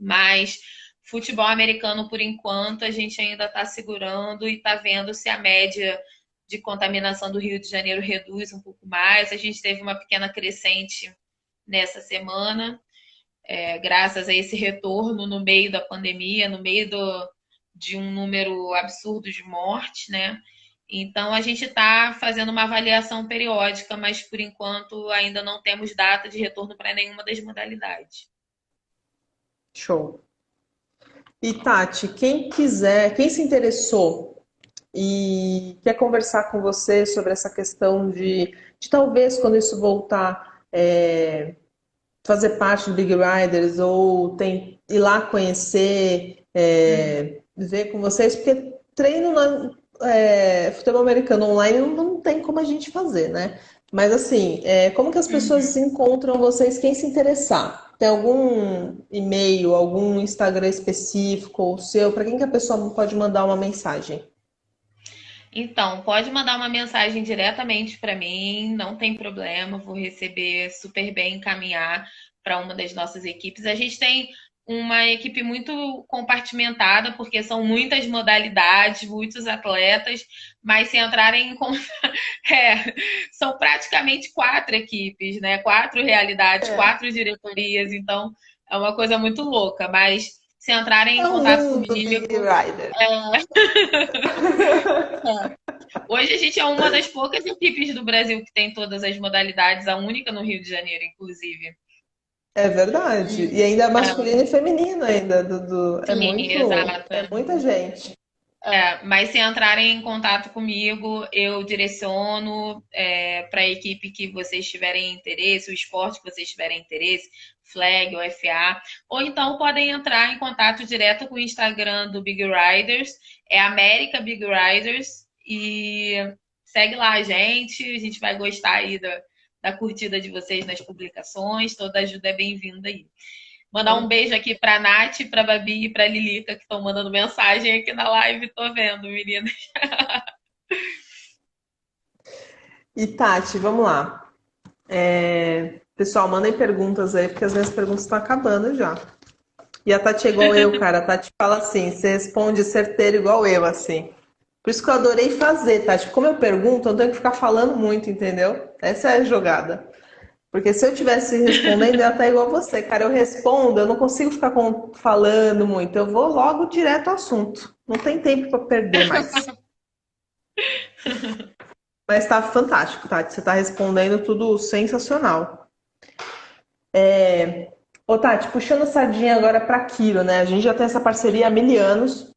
D: mas futebol americano, por enquanto, a gente ainda está segurando e está vendo se a média de contaminação do Rio de Janeiro reduz um pouco mais. A gente teve uma pequena crescente nessa semana, graças a esse retorno no meio da pandemia, no meio de um número absurdo de mortes, né? Então, a gente está fazendo uma avaliação periódica, mas por enquanto ainda não temos data de retorno para nenhuma das modalidades.
A: Show. E Tati, quem quiser, quem se interessou e quer conversar com você sobre essa questão de talvez quando isso voltar, fazer parte do Big Riders ou ir lá conhecer, ver com vocês, porque treino futebol americano online não tem como a gente fazer, né? Mas assim, como que as pessoas encontram vocês, quem se interessar? Tem algum e-mail, algum Instagram específico ou seu? Para quem que a pessoa pode mandar uma mensagem?
D: Então, pode mandar uma mensagem diretamente para mim, não tem problema, vou receber super bem, encaminhar para uma das nossas equipes. A gente tem uma equipe muito compartimentada, porque são muitas modalidades, muitos atletas, mas se entrarem em são praticamente 4 equipes, né? 4 realidades,
A: É,
D: 4 diretorias, então é uma coisa muito louca, mas se entrarem em
A: é o
D: contato
A: mundo Big
D: comigo,
A: Rider.
D: hoje a gente é uma das poucas equipes do Brasil que tem todas as modalidades, a única no Rio de Janeiro, inclusive.
A: É verdade. E ainda é masculino e feminino ainda, Dudu.
D: Sim, exato.
A: É muita gente.
D: Mas se entrarem em contato comigo, eu direciono para a equipe que vocês tiverem interesse, o esporte que vocês tiverem interesse, flag ou FA. Ou então podem entrar em contato direto com o Instagram do Big Riders, é América Big Riders, e segue lá a gente vai gostar aí da curtida de vocês nas publicações, toda ajuda é bem-vinda aí. Mandar um beijo aqui pra Nath, pra Babi e pra Lilica, que estão mandando mensagem aqui na live. Tô vendo, meninas.
A: E Tati, vamos lá. Pessoal, mandem perguntas aí, porque as minhas perguntas estão acabando já. E a Tati é igual eu, cara. A Tati fala assim, você responde certeiro igual eu, assim. Por isso que eu adorei fazer, tá? Tipo, como eu pergunto, eu não tenho que ficar falando muito, entendeu? Essa é a jogada. Porque se eu tivesse respondendo, eu ia estar igual você, cara. Eu respondo, eu não consigo ficar falando muito. Eu vou logo direto ao assunto. Não tem tempo para perder mais. Mas tá fantástico, Tati. Você tá respondendo tudo sensacional. Ô, Tati, puxando a sardinha agora para Kiro, né? A gente já tem essa parceria há 1000 anos.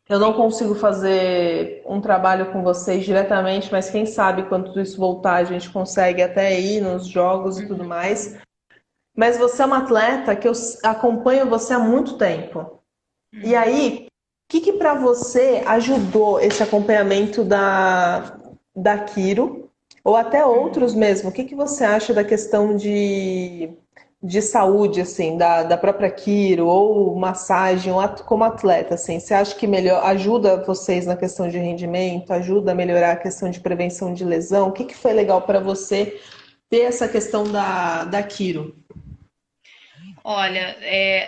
A: Eu não consigo fazer um trabalho com vocês diretamente, mas quem sabe quando tudo isso voltar, a gente consegue até ir nos jogos e tudo mais. Mas você é uma atleta que eu acompanho você há muito tempo. E aí, o que para você ajudou esse acompanhamento da Kiro, ou até outros mesmo? O que você acha da questão de saúde, assim, da própria Kiro, ou massagem, ou como atleta, assim? Você acha que ajuda vocês na questão de rendimento, ajuda a melhorar a questão de prevenção de lesão? O que foi legal para você ter essa questão da Kiro?
D: Olha,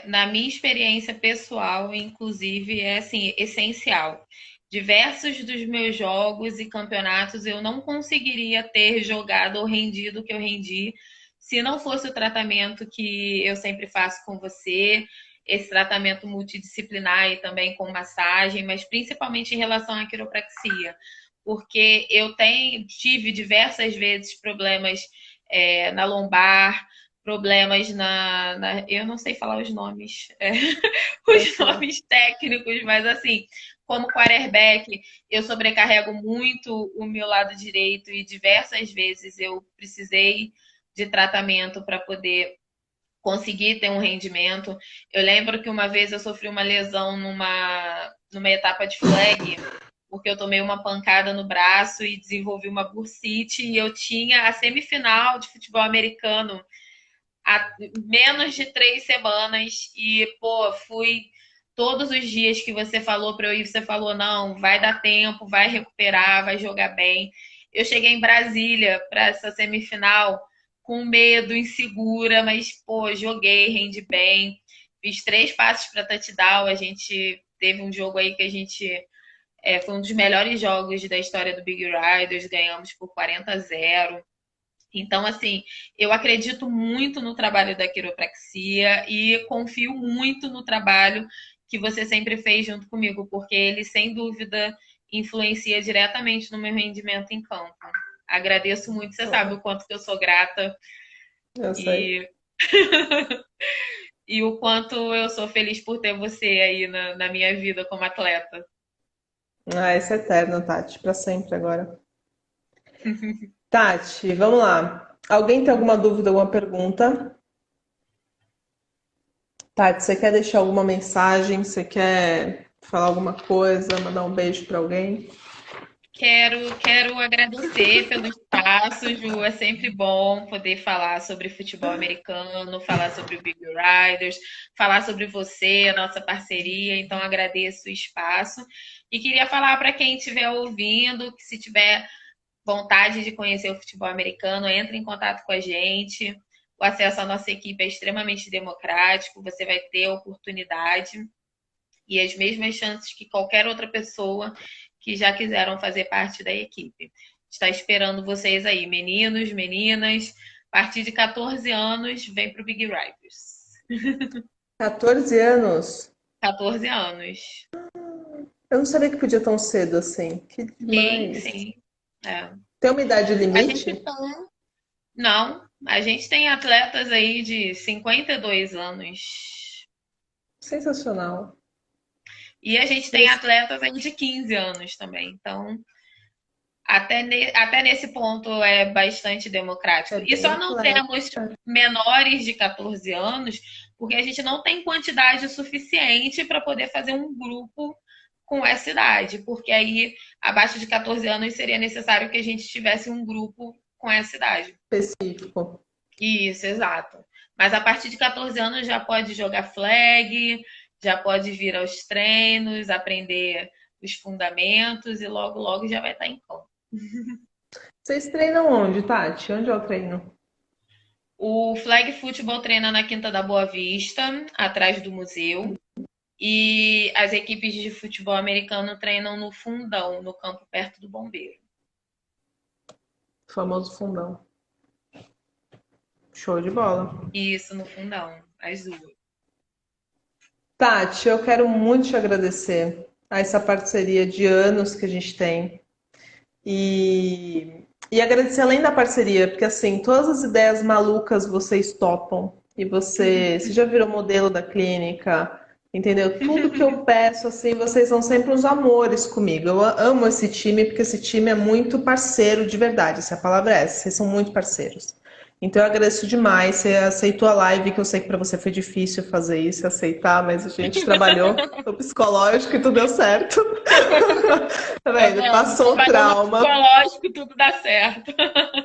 D: na minha experiência pessoal, inclusive, é assim, essencial. Diversos dos meus jogos e campeonatos eu não conseguiria ter jogado ou rendido o que eu rendi se não fosse o tratamento que eu sempre faço com você, esse tratamento multidisciplinar e também com massagem, mas principalmente em relação à quiropraxia, porque eu tive diversas vezes problemas na lombar, problemas eu não sei falar os nomes, os nomes técnicos, mas assim, como quarterback, eu sobrecarrego muito o meu lado direito e diversas vezes eu precisei de tratamento para poder conseguir ter um rendimento. Eu lembro que uma vez eu sofri uma lesão numa etapa de flag, porque eu tomei uma pancada no braço e desenvolvi uma bursite, e eu tinha a semifinal de futebol americano há menos de 3 semanas e, pô, fui todos os dias que você falou para eu ir, você falou, não, vai dar tempo, vai recuperar, vai jogar bem. Eu cheguei em Brasília para essa semifinal com medo, insegura, mas, pô, joguei, rendi bem, fiz 3 passes para touchdown, a gente teve um jogo aí que a gente foi um dos melhores jogos da história do Big Riders, ganhamos por 40-0. Então, assim, eu acredito muito no trabalho da quiropraxia e confio muito no trabalho que você sempre fez junto comigo, porque ele, sem dúvida, influencia diretamente no meu rendimento em campo. Agradeço muito, você sabe o quanto que eu sou grata
A: Eu sei.
D: e, e o quanto eu sou feliz por ter você aí na minha vida como atleta.
A: Ah, esse é eterno, Tati, para sempre agora. Tati, vamos lá. Alguém tem alguma dúvida, alguma pergunta? Tati, você quer deixar alguma mensagem? Você quer falar alguma coisa? Mandar um beijo para alguém?
D: Quero agradecer pelo espaço, Ju. É sempre bom poder falar sobre futebol americano, falar sobre o Big Riders, falar sobre você, a nossa parceria. Então, agradeço o espaço. E queria falar para quem estiver ouvindo que, se tiver vontade de conhecer o futebol americano, entre em contato com a gente. O acesso à nossa equipe é extremamente democrático, você vai ter oportunidade e as mesmas chances que qualquer outra pessoa que já quiseram fazer parte da equipe. Está esperando vocês aí, meninos, meninas. A partir de 14 anos, vem para o Big Riders.
A: 14 anos?
D: 14 anos.
A: Eu não sabia que podia tão cedo assim. Que
D: Sim,
A: demais.
D: sim. É.
A: Tem uma idade
D: A
A: limite?
D: gente Não, a gente tem atletas aí de 52 anos.
A: Sensacional.
D: E a gente tem atletas aí de 15 anos também. Então, até nesse ponto é bastante democrático.
A: É
D: E
A: bem
D: só não
A: eclético.
D: temos menores de 14 anos, porque a gente não tem quantidade suficiente para poder fazer um grupo com essa idade. Porque aí, abaixo de 14 anos, seria necessário que a gente tivesse um grupo com essa idade.
A: Específico.
D: Isso, exato. Mas a partir de 14 anos já pode jogar flag, já pode vir aos treinos, aprender os fundamentos e logo, logo já vai estar em campo.
A: Vocês treinam onde, Tati? Onde é o treino?
D: O flag football treina na Quinta da Boa Vista, atrás do museu. E as equipes de futebol americano treinam no fundão, no campo perto do bombeiro.
A: O famoso fundão. Show de bola.
D: Isso, no fundão, as duas.
A: Tati, eu quero muito te agradecer a essa parceria de anos que a gente tem. E agradecer além da parceria, porque assim, todas as ideias malucas vocês topam. E você já virou modelo da clínica, entendeu? Tudo que eu peço, assim, vocês são sempre uns amores comigo. Eu amo esse time, porque esse time é muito parceiro de verdade. Se a palavra é essa, vocês são muito parceiros. Então eu agradeço demais. Você aceitou a live, que eu sei que para você foi difícil fazer isso, aceitar, mas a gente trabalhou no psicológico e tudo deu certo. Tá vendo? Passou o trauma.
D: Psicológico, tudo dá certo.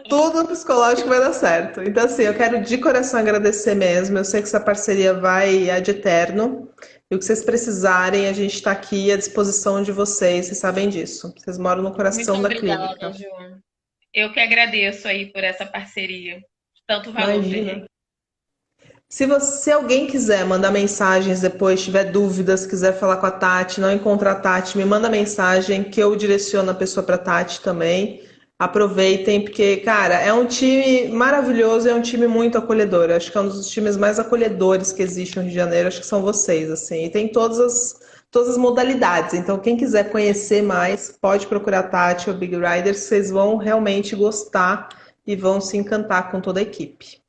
A: Tudo psicológico vai dar certo. Então, assim, eu quero de coração agradecer mesmo. Eu sei que essa parceria vai ad eterno. E o que vocês precisarem, a gente está aqui à disposição de vocês. Vocês sabem disso. Vocês moram no coração
D: Muito
A: da
D: obrigada,
A: clínica.
D: Ju. Eu que agradeço aí por essa parceria. Tanto valor pra
A: Imagina.
D: gente.
A: Se alguém quiser mandar mensagens depois, tiver dúvidas, quiser falar com a Tati, não encontrar a Tati, me manda mensagem que eu direciono a pessoa para a Tati também. Aproveitem, porque, cara, é um time maravilhoso, é um time muito acolhedor. Acho que é um dos times mais acolhedores que existe no Rio de Janeiro, acho que são vocês, assim. E tem todas as modalidades. Então, quem quiser conhecer mais, pode procurar a Tati ou Big Riders, vocês vão realmente gostar e vão se encantar com toda a equipe.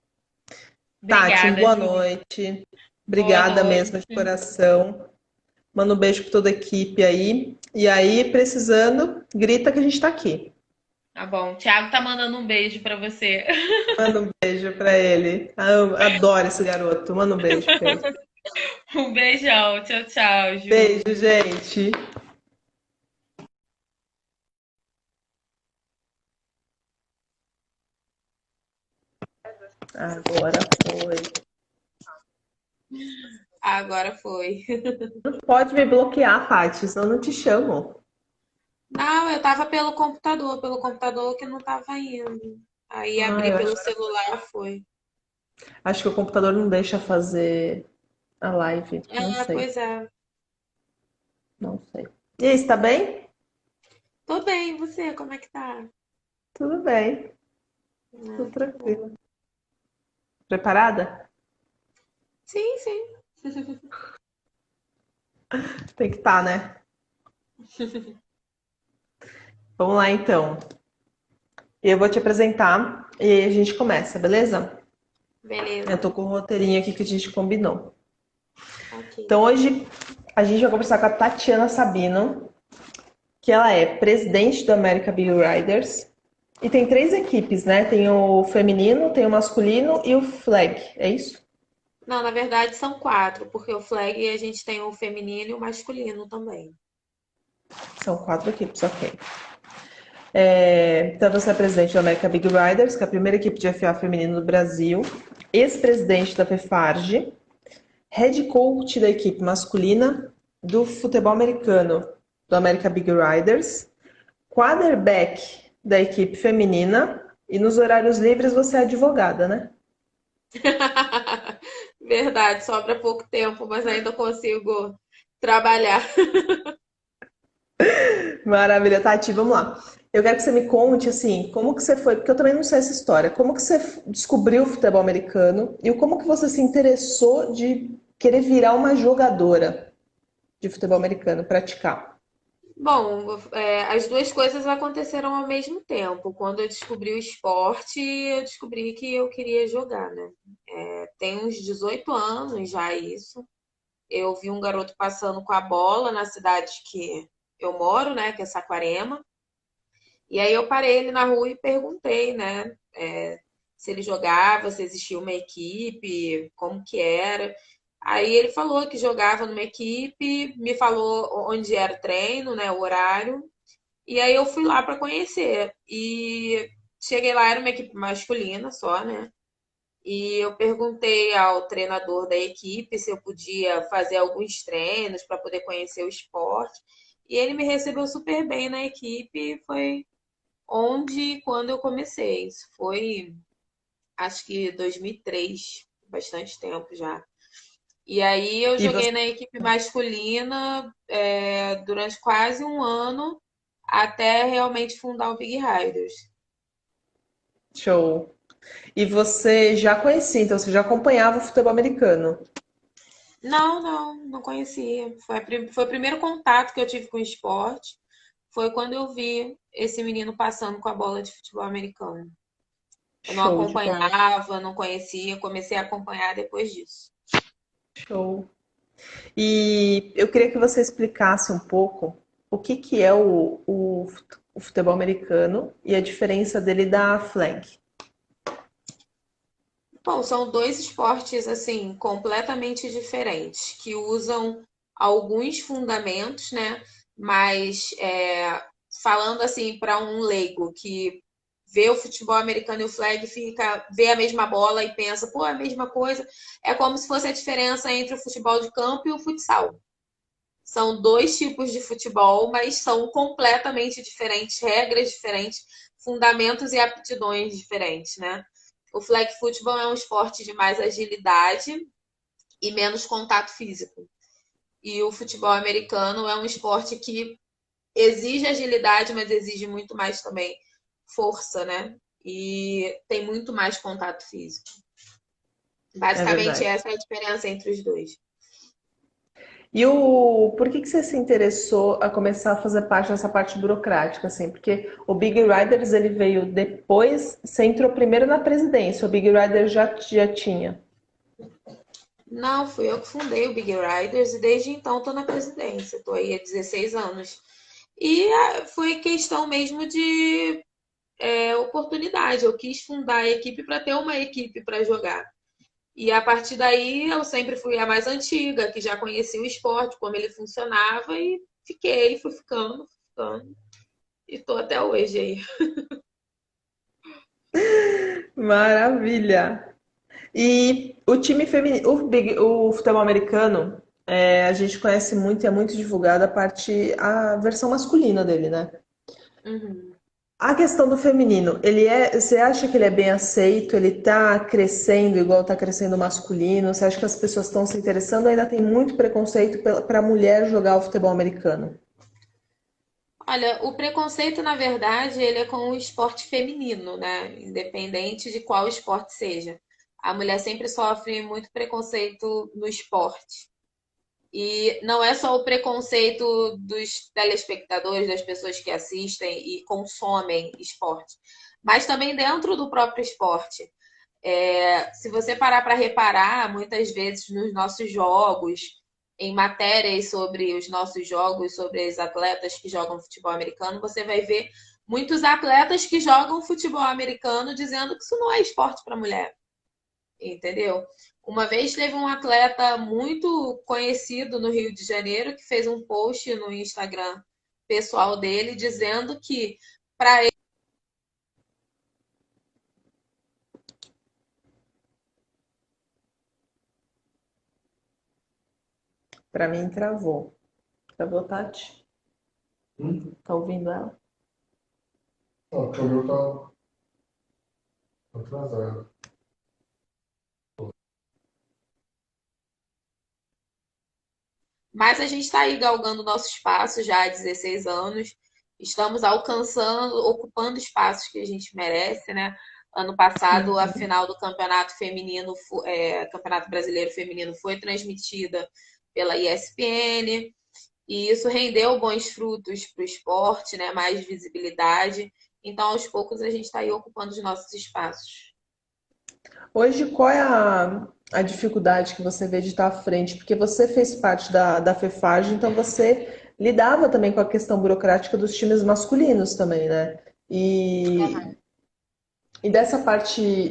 A: Tati,
D: Obrigada,
A: boa
D: Ju.
A: noite.
D: Boa
A: Obrigada mesmo de
D: noite.
A: coração. Manda um beijo para toda a equipe aí. E aí, precisando, grita que a gente tá aqui.
D: Tá bom. O Thiago tá mandando um beijo pra você.
A: Manda um beijo para ele. Eu adoro esse garoto. Manda um beijo para ele.
D: Um beijão. Tchau, tchau, Ju.
A: Beijo, gente. Agora foi.
B: Agora foi.
A: Não pode me bloquear, Paty, senão eu não te chamo.
B: Não, eu tava pelo computador que não tava indo. Aí abri
A: Eu
B: pelo celular, foi.
A: acho que o computador não deixa fazer a live. Não
B: É,
A: sei,
B: pois é.
A: não sei. E aí, está bem?
B: Tô bem, e você, como é que tá?
A: Tudo bem,
B: Ah,
A: tudo
B: que bom.
A: tranquilo. Preparada?
B: Sim, sim.
A: Tem que estar, né? Vamos lá, então. Eu vou te apresentar e aí a gente começa, beleza? Eu
B: Beleza,
A: tô com o roteirinho aqui que a gente combinou.
B: ok.
A: Então, hoje a gente vai conversar com a Tatiana Sabino, que ela é presidente do America Big Riders. E tem 3 equipes, né? Tem o feminino, tem o masculino e o flag, é isso?
B: Não, na verdade são 4, porque o flag a gente tem o feminino e o masculino também.
A: São 4 equipes, ok. Então, você é presidente do America Big Riders, que é a primeira equipe de FA feminino do Brasil, ex-presidente da FEFARJ, head coach da equipe masculina do futebol americano, do America Big Riders, quarterback da equipe feminina e nos horários livres você é advogada, né?
B: Verdade, sobra pouco tempo, mas ainda consigo trabalhar.
A: Maravilha, Tati, vamos lá. Eu quero que você me conte, assim, como que você foi, porque eu também não sei essa história, como que você descobriu o futebol americano e como que você se interessou de querer virar uma jogadora de futebol americano, praticar.
B: Bom, as duas coisas aconteceram ao mesmo tempo. Quando eu descobri o esporte, eu descobri que eu queria jogar, né? Tem uns 18 anos já isso. Eu vi um garoto passando com a bola na cidade que eu moro, né? Que é Saquarema. E aí eu parei ele na rua e perguntei, né? Se ele jogava, se existia uma equipe, como que era. Aí ele falou que jogava numa equipe, me falou onde era o treino, né? O horário. E aí eu fui lá para conhecer. E cheguei lá, era uma equipe masculina só, né? E eu perguntei ao treinador da equipe se eu podia fazer alguns treinos para poder conhecer o esporte. E ele me recebeu super bem na equipe. E foi onde e quando eu comecei. Isso foi, acho que 2003, bastante tempo já. E aí eu
A: E
B: joguei
A: você,
B: na equipe masculina durante quase um ano, até realmente fundar o Big Riders.
A: show. E você já conhecia, então você já acompanhava o futebol americano.
B: Não conhecia. Foi o primeiro contato que eu tive com o esporte. Foi quando eu vi esse menino passando com a bola de futebol americano. Eu não
A: Show de bola.
B: acompanhava, não conhecia, comecei a acompanhar depois disso.
A: Show. E eu queria que você explicasse um pouco o que que é o futebol americano e a diferença dele da flag.
B: Bom, são dois esportes assim completamente diferentes que usam alguns fundamentos, né? Mas falando assim para um leigo que vê o futebol americano e o flag vê a mesma bola e pensa, pô, é a mesma coisa. É como se fosse a diferença entre o futebol de campo e o futsal. São dois tipos de futebol, mas são completamente diferentes, regras diferentes, fundamentos e aptidões diferentes, né? O flag football é um esporte de mais agilidade e menos contato físico. E o futebol americano é um esporte que exige agilidade, mas exige muito mais também força, né? E tem muito mais contato físico.
A: É
B: Basicamente,
A: verdade.
B: essa é a diferença entre os dois.
A: E por que que você se interessou a começar a fazer parte dessa parte burocrática, assim? Porque o Big Riders ele veio depois, você entrou primeiro na presidência, o Big Riders já tinha.
B: Não, fui eu que fundei o Big Riders e desde então estou na presidência. Estou aí há 16 anos. E foi questão mesmo de oportunidade. Eu quis fundar a equipe para ter uma equipe para jogar. E a partir daí eu sempre fui a mais antiga, que já conhecia o esporte, como ele funcionava, e fui ficando. E tô até hoje aí.
A: Maravilha! E o time feminino, o futebol americano, a gente conhece muito e é muito divulgada a versão masculina dele, né?
B: Uhum.
A: A questão do feminino, você acha que ele é bem aceito? Ele tá crescendo igual tá crescendo o masculino? Você acha que as pessoas estão se interessando? Ou ainda tem muito preconceito para a mulher jogar o futebol americano?
B: Olha, o preconceito, na verdade, ele é com o esporte feminino, né? Independente de qual esporte seja. A mulher sempre sofre muito preconceito no esporte. E não é só o preconceito dos telespectadores, das pessoas que assistem e consomem esporte, mas também dentro do próprio esporte. Se você parar para reparar, muitas vezes nos nossos jogos, em matérias sobre os nossos jogos, sobre os atletas que jogam futebol americano, você vai ver muitos atletas que jogam futebol americano dizendo que isso não é esporte para mulher, entendeu? Uma vez teve um atleta muito conhecido no Rio de Janeiro que fez um post no Instagram pessoal dele dizendo que para
A: Para mim, travou. Travou, Tati?
C: Hum?
A: Tá ouvindo ela?
C: Ah, o câmbio tá atrasado.
B: Mas a gente está aí galgando nosso espaço já há 16 anos. Estamos alcançando, ocupando espaços que a gente merece, né? Ano passado, a final do campeonato feminino, Campeonato Brasileiro Feminino, foi transmitida pela ESPN, e isso rendeu bons frutos para o esporte, né? Mais visibilidade. Então, aos poucos, a gente está aí ocupando os nossos espaços.
A: Hoje, qual é a dificuldade que você vê de estar à frente? Porque você fez parte da FEFARJ, então você lidava também com a questão burocrática dos times masculinos também, né? E dessa parte,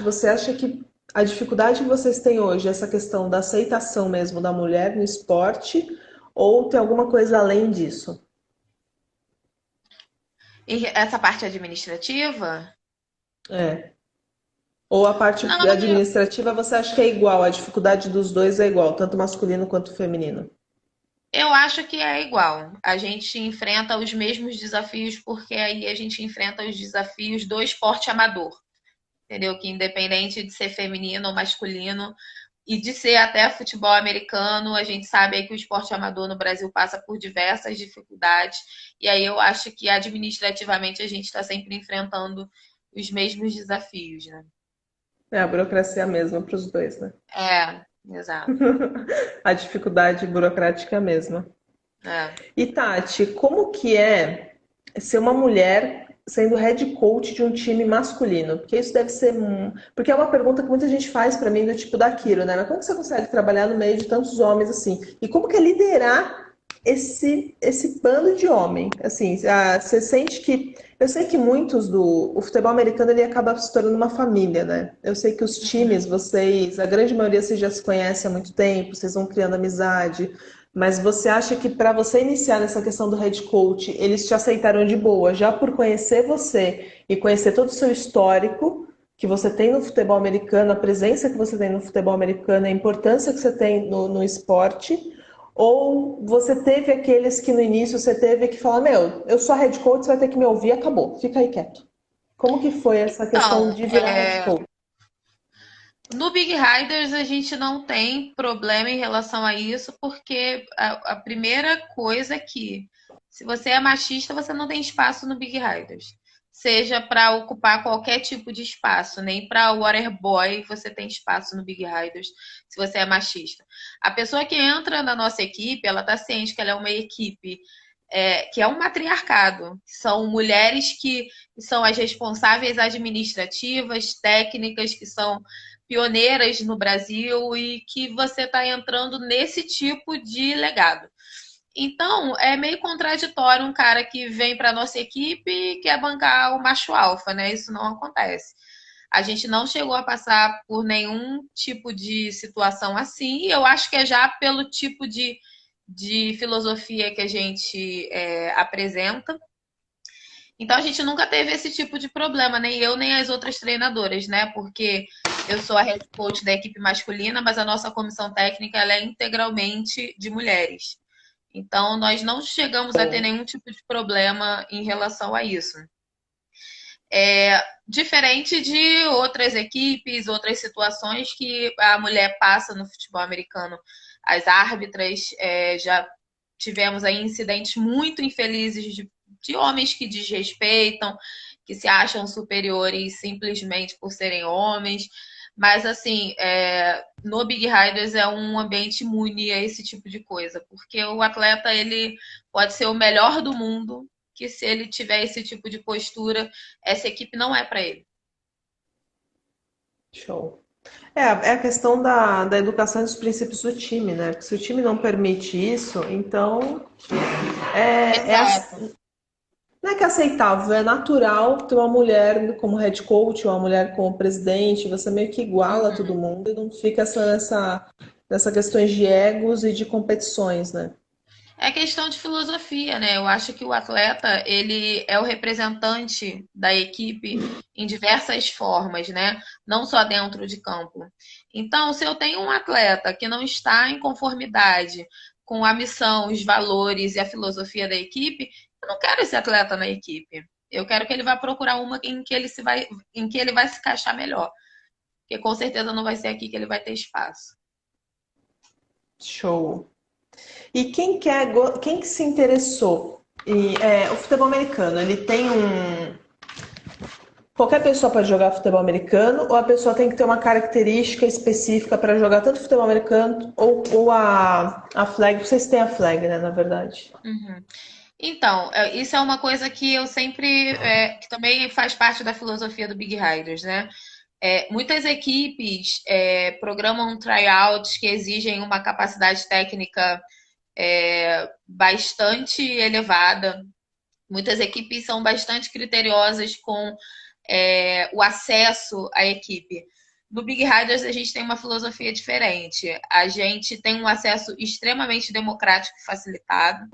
A: você acha que a dificuldade que vocês têm hoje é essa questão da aceitação mesmo da mulher no esporte, ou tem alguma coisa além disso?
B: E essa parte administrativa?
A: É. Ou a parte
B: Não,
A: administrativa você acha que é igual, a dificuldade dos dois é igual, tanto masculino quanto feminino?
B: eu acho que é igual. A gente enfrenta os mesmos desafios porque aí a gente enfrenta os desafios do esporte amador, entendeu? Que independente de ser feminino ou masculino,
D: e de ser até futebol americano. A gente sabe aí que o esporte amador no Brasil passa por diversas dificuldades, e aí eu acho que administrativamente a gente está sempre enfrentando os mesmos desafios, né?
A: É a burocracia mesma para os dois, né?
D: É, exato.
A: A dificuldade burocrática é a mesma.
D: É.
A: E Tati, como que é ser uma mulher sendo head coach de um time masculino? Porque isso deve ser. Porque é uma pergunta que muita gente faz para mim, do tipo da Kiro, né? Mas como que você consegue trabalhar no meio de tantos homens assim? E como que é liderar esse bando de homem? Assim, você sente que. Eu sei que muitos do. O futebol americano ele acaba se tornando uma família, né? Eu sei que os times, vocês, a grande maioria vocês já se conhecem há muito tempo, vocês vão criando amizade. Mas você acha que para você iniciar nessa questão do head coach, eles te aceitaram de boa, já por conhecer você e conhecer todo o seu histórico que você tem no futebol americano, a presença que você tem no futebol americano, a importância que você tem no esporte? Ou você teve aqueles que no início você teve que falar, meu, eu sou a head coach, você vai ter que me ouvir, acabou, fica aí quieto. Como que foi essa questão
D: Então,
A: de virar head coach?
D: no Big Riders a gente não tem problema em relação a isso, porque a primeira coisa é que se você é machista, você não tem espaço no Big Riders. Seja para ocupar qualquer tipo de espaço, nem para water boy você tem espaço no Big Riders se você é machista. A pessoa que entra na nossa equipe, ela está ciente que ela é uma equipe que é um matriarcado. São mulheres que são as responsáveis administrativas, técnicas, que são pioneiras no Brasil e que você está entrando nesse tipo de legado. Então, é meio contraditório um cara que vem para a nossa equipe e quer bancar o macho alfa, né? Isso não acontece. A gente não chegou a passar por nenhum tipo de situação assim, e eu acho que é já pelo tipo de filosofia que a gente apresenta. Então a gente nunca teve esse tipo de problema, nem eu nem as outras treinadoras, né? Porque eu sou a head coach da equipe masculina, mas a nossa comissão técnica ela é integralmente de mulheres. Então nós não chegamos a ter nenhum tipo de problema em relação a isso. Diferente de outras equipes, outras situações que a mulher passa no futebol americano. As árbitras já tivemos aí incidentes muito infelizes de homens que desrespeitam, que se acham superiores simplesmente por serem homens. Mas, assim, no Big Riders é um ambiente imune a esse tipo de coisa, porque o atleta ele pode ser o melhor do mundo, que se ele tiver esse tipo de postura, essa equipe não é para ele.
A: Show. É a questão da educação e dos princípios do time, né? Porque se o time não permite isso, então é,
D: Exato.
A: não é que é aceitável, é natural ter uma mulher como head coach ou uma mulher como presidente, você meio que iguala todo mundo e não fica só nessa questões de egos e de competições, né?
D: É questão de filosofia, né? Eu acho que o atleta, ele é o representante da equipe em diversas formas, né? Não só dentro de campo. Então, se eu tenho um atleta que não está em conformidade com a missão, os valores e a filosofia da equipe, eu não quero esse atleta na equipe. Eu quero que ele vá procurar uma em que ele vai se encaixar melhor. Porque com certeza não vai ser aqui que ele vai ter espaço.
A: Show. E quem que se interessou? O futebol americano, ele tem um. Qualquer pessoa pode jogar futebol americano ou a pessoa tem que ter uma característica específica para jogar tanto futebol americano ou a flag? Vocês têm a flag, né, na verdade.
D: Então, isso é uma coisa que eu sempre, que também faz parte da filosofia do Big Riders, né? Muitas equipes programam tryouts que exigem uma capacidade técnica bastante elevada. Muitas equipes são bastante criteriosas com o acesso à equipe. No Big Riders, a gente tem uma filosofia diferente. A gente tem um acesso extremamente democrático e facilitado.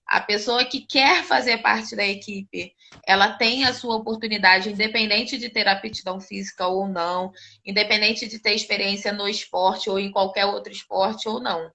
D: A pessoa que quer fazer parte da equipe, ela tem a sua oportunidade, independente de ter aptidão física ou não, independente de ter experiência no esporte ou em qualquer outro esporte ou não.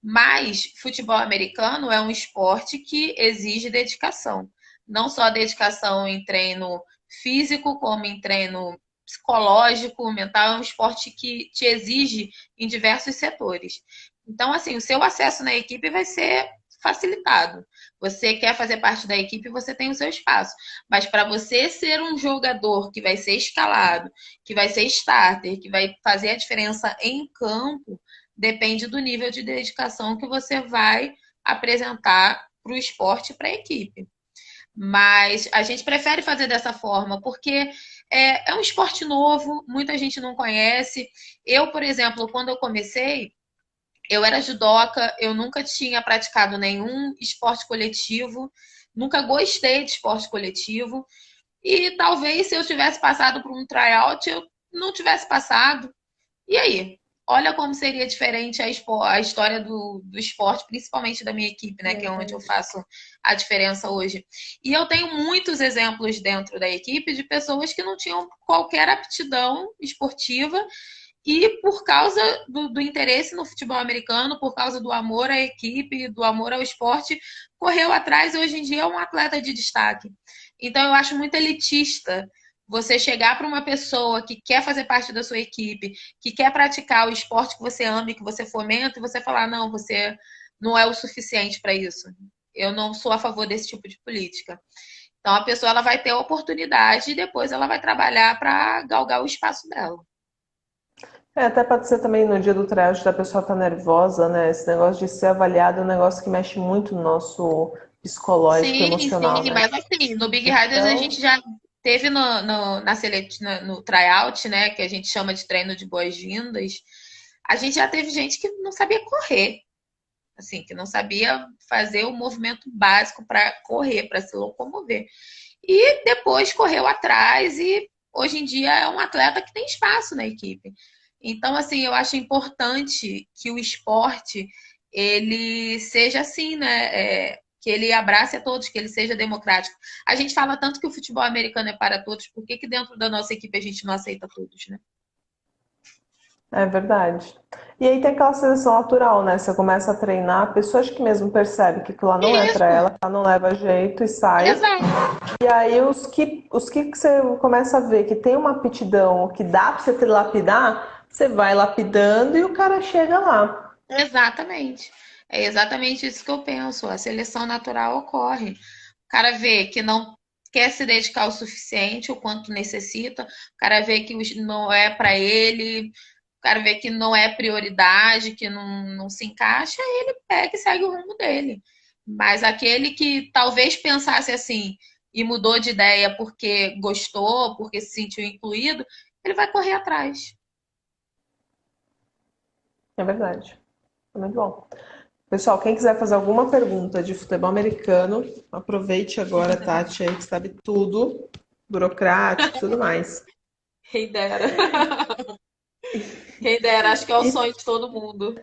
D: Mas futebol americano é um esporte que exige dedicação. Não só dedicação em treino físico, como em treino psicológico, mental, é um esporte que te exige em diversos setores. Então, assim, o seu acesso na equipe vai ser facilitado. Você quer fazer parte da equipe, você tem o seu espaço. Mas para você ser um jogador que vai ser escalado, que vai ser starter, que vai fazer a diferença em campo, depende do nível de dedicação que você vai apresentar para o esporte e para a equipe. Mas a gente prefere fazer dessa forma, porque é um esporte novo, muita gente não conhece. Eu, por exemplo, quando eu comecei, eu era judoca, eu nunca tinha praticado nenhum esporte coletivo, nunca gostei de esporte coletivo. E talvez se eu tivesse passado por um tryout, eu não tivesse passado. E aí? Olha como seria diferente a história do esporte, principalmente da minha equipe, né? Que é onde eu faço a diferença hoje. E eu tenho muitos exemplos dentro da equipe de pessoas que não tinham qualquer aptidão esportiva e por causa do interesse no futebol americano, por causa do amor à equipe, do amor ao esporte, correu atrás e hoje em dia é um atleta de destaque. Então eu acho muito elitista você chegar para uma pessoa que quer fazer parte da sua equipe, que quer praticar o esporte que você ama e que você fomenta, e você falar, não, você não é o suficiente para isso. Eu não sou a favor desse tipo de política. Então a pessoa ela vai ter a oportunidade e depois ela vai trabalhar para galgar o espaço dela.
A: Até pode ser também no dia do tryout da pessoa estar nervosa, né? Esse negócio de ser avaliado é um negócio que mexe muito no nosso psicológico,
D: Sim,
A: emocional,
D: sim,
A: né?
D: mas assim, no Big Riders a
A: Então,
D: gente já teve no tryout, né, que a gente chama de treino de boas-vindas, a gente já teve gente que não sabia correr, assim, que não sabia fazer o movimento básico para correr, para se locomover. E depois correu atrás e hoje em dia é um atleta que tem espaço na equipe. Então, assim, eu acho importante que o esporte ele seja assim, né? Que ele abrace a todos, que ele seja democrático. A gente fala tanto que o futebol americano é para todos, por que que dentro da nossa equipe a gente não aceita todos, né?
A: é verdade. E aí tem aquela seleção natural, né? Você começa a treinar, a pessoa acho que mesmo percebe que aquilo lá não é pra
D: Isso,
A: ela, ela não leva jeito e sai.
D: exato,
A: E aí os que você começa a ver que tem uma aptidão, que dá pra você lapidar, você vai lapidando e o cara chega lá.
D: exatamente. É exatamente isso que eu penso. A seleção natural ocorre. O cara vê que não quer se dedicar o suficiente, o quanto necessita, o cara vê que não é para ele, o cara vê que não é prioridade, que não se encaixa, ele pega e segue o rumo dele. Mas aquele que talvez pensasse assim e mudou de ideia porque gostou, porque se sentiu incluído, ele vai correr atrás.
A: É verdade. É muito bom. Pessoal, quem quiser fazer alguma pergunta de futebol americano, aproveite agora, Tati, aí que sabe tudo, burocrático e tudo mais.
B: Quem dera. Quem dera, acho que é o
A: E,
B: sonho de todo mundo.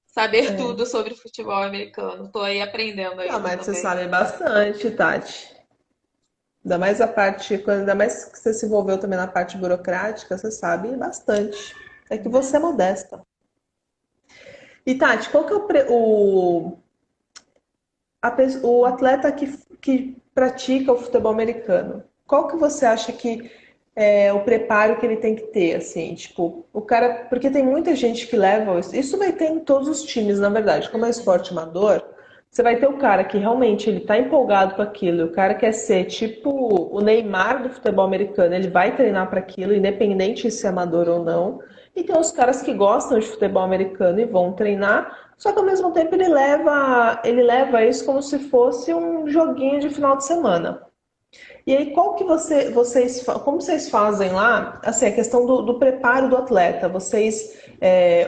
B: Saber tudo sobre futebol americano. Tô aí aprendendo
A: não,
B: ainda
A: mas você
B: também.
A: sabe bastante, Tati. Ainda mais a parte, ainda mais que você se envolveu também na parte burocrática, você sabe bastante. É que você é modesta. E Tati, qual que é o atleta que pratica o futebol americano? Qual que você acha que é o preparo que ele tem que ter, assim, tipo, o cara, porque tem muita gente que leva isso vai ter em todos os times, na verdade, como é esporte amador, você vai ter o cara que realmente ele tá empolgado com aquilo, o cara quer ser tipo o Neymar do futebol americano, ele vai treinar para aquilo, independente se é amador ou não. E tem os caras que gostam de futebol americano e vão treinar, só que ao mesmo tempo ele leva isso como se fosse um joguinho de final de semana. E aí, qual que como vocês fazem lá, assim, a questão do preparo do atleta? Vocês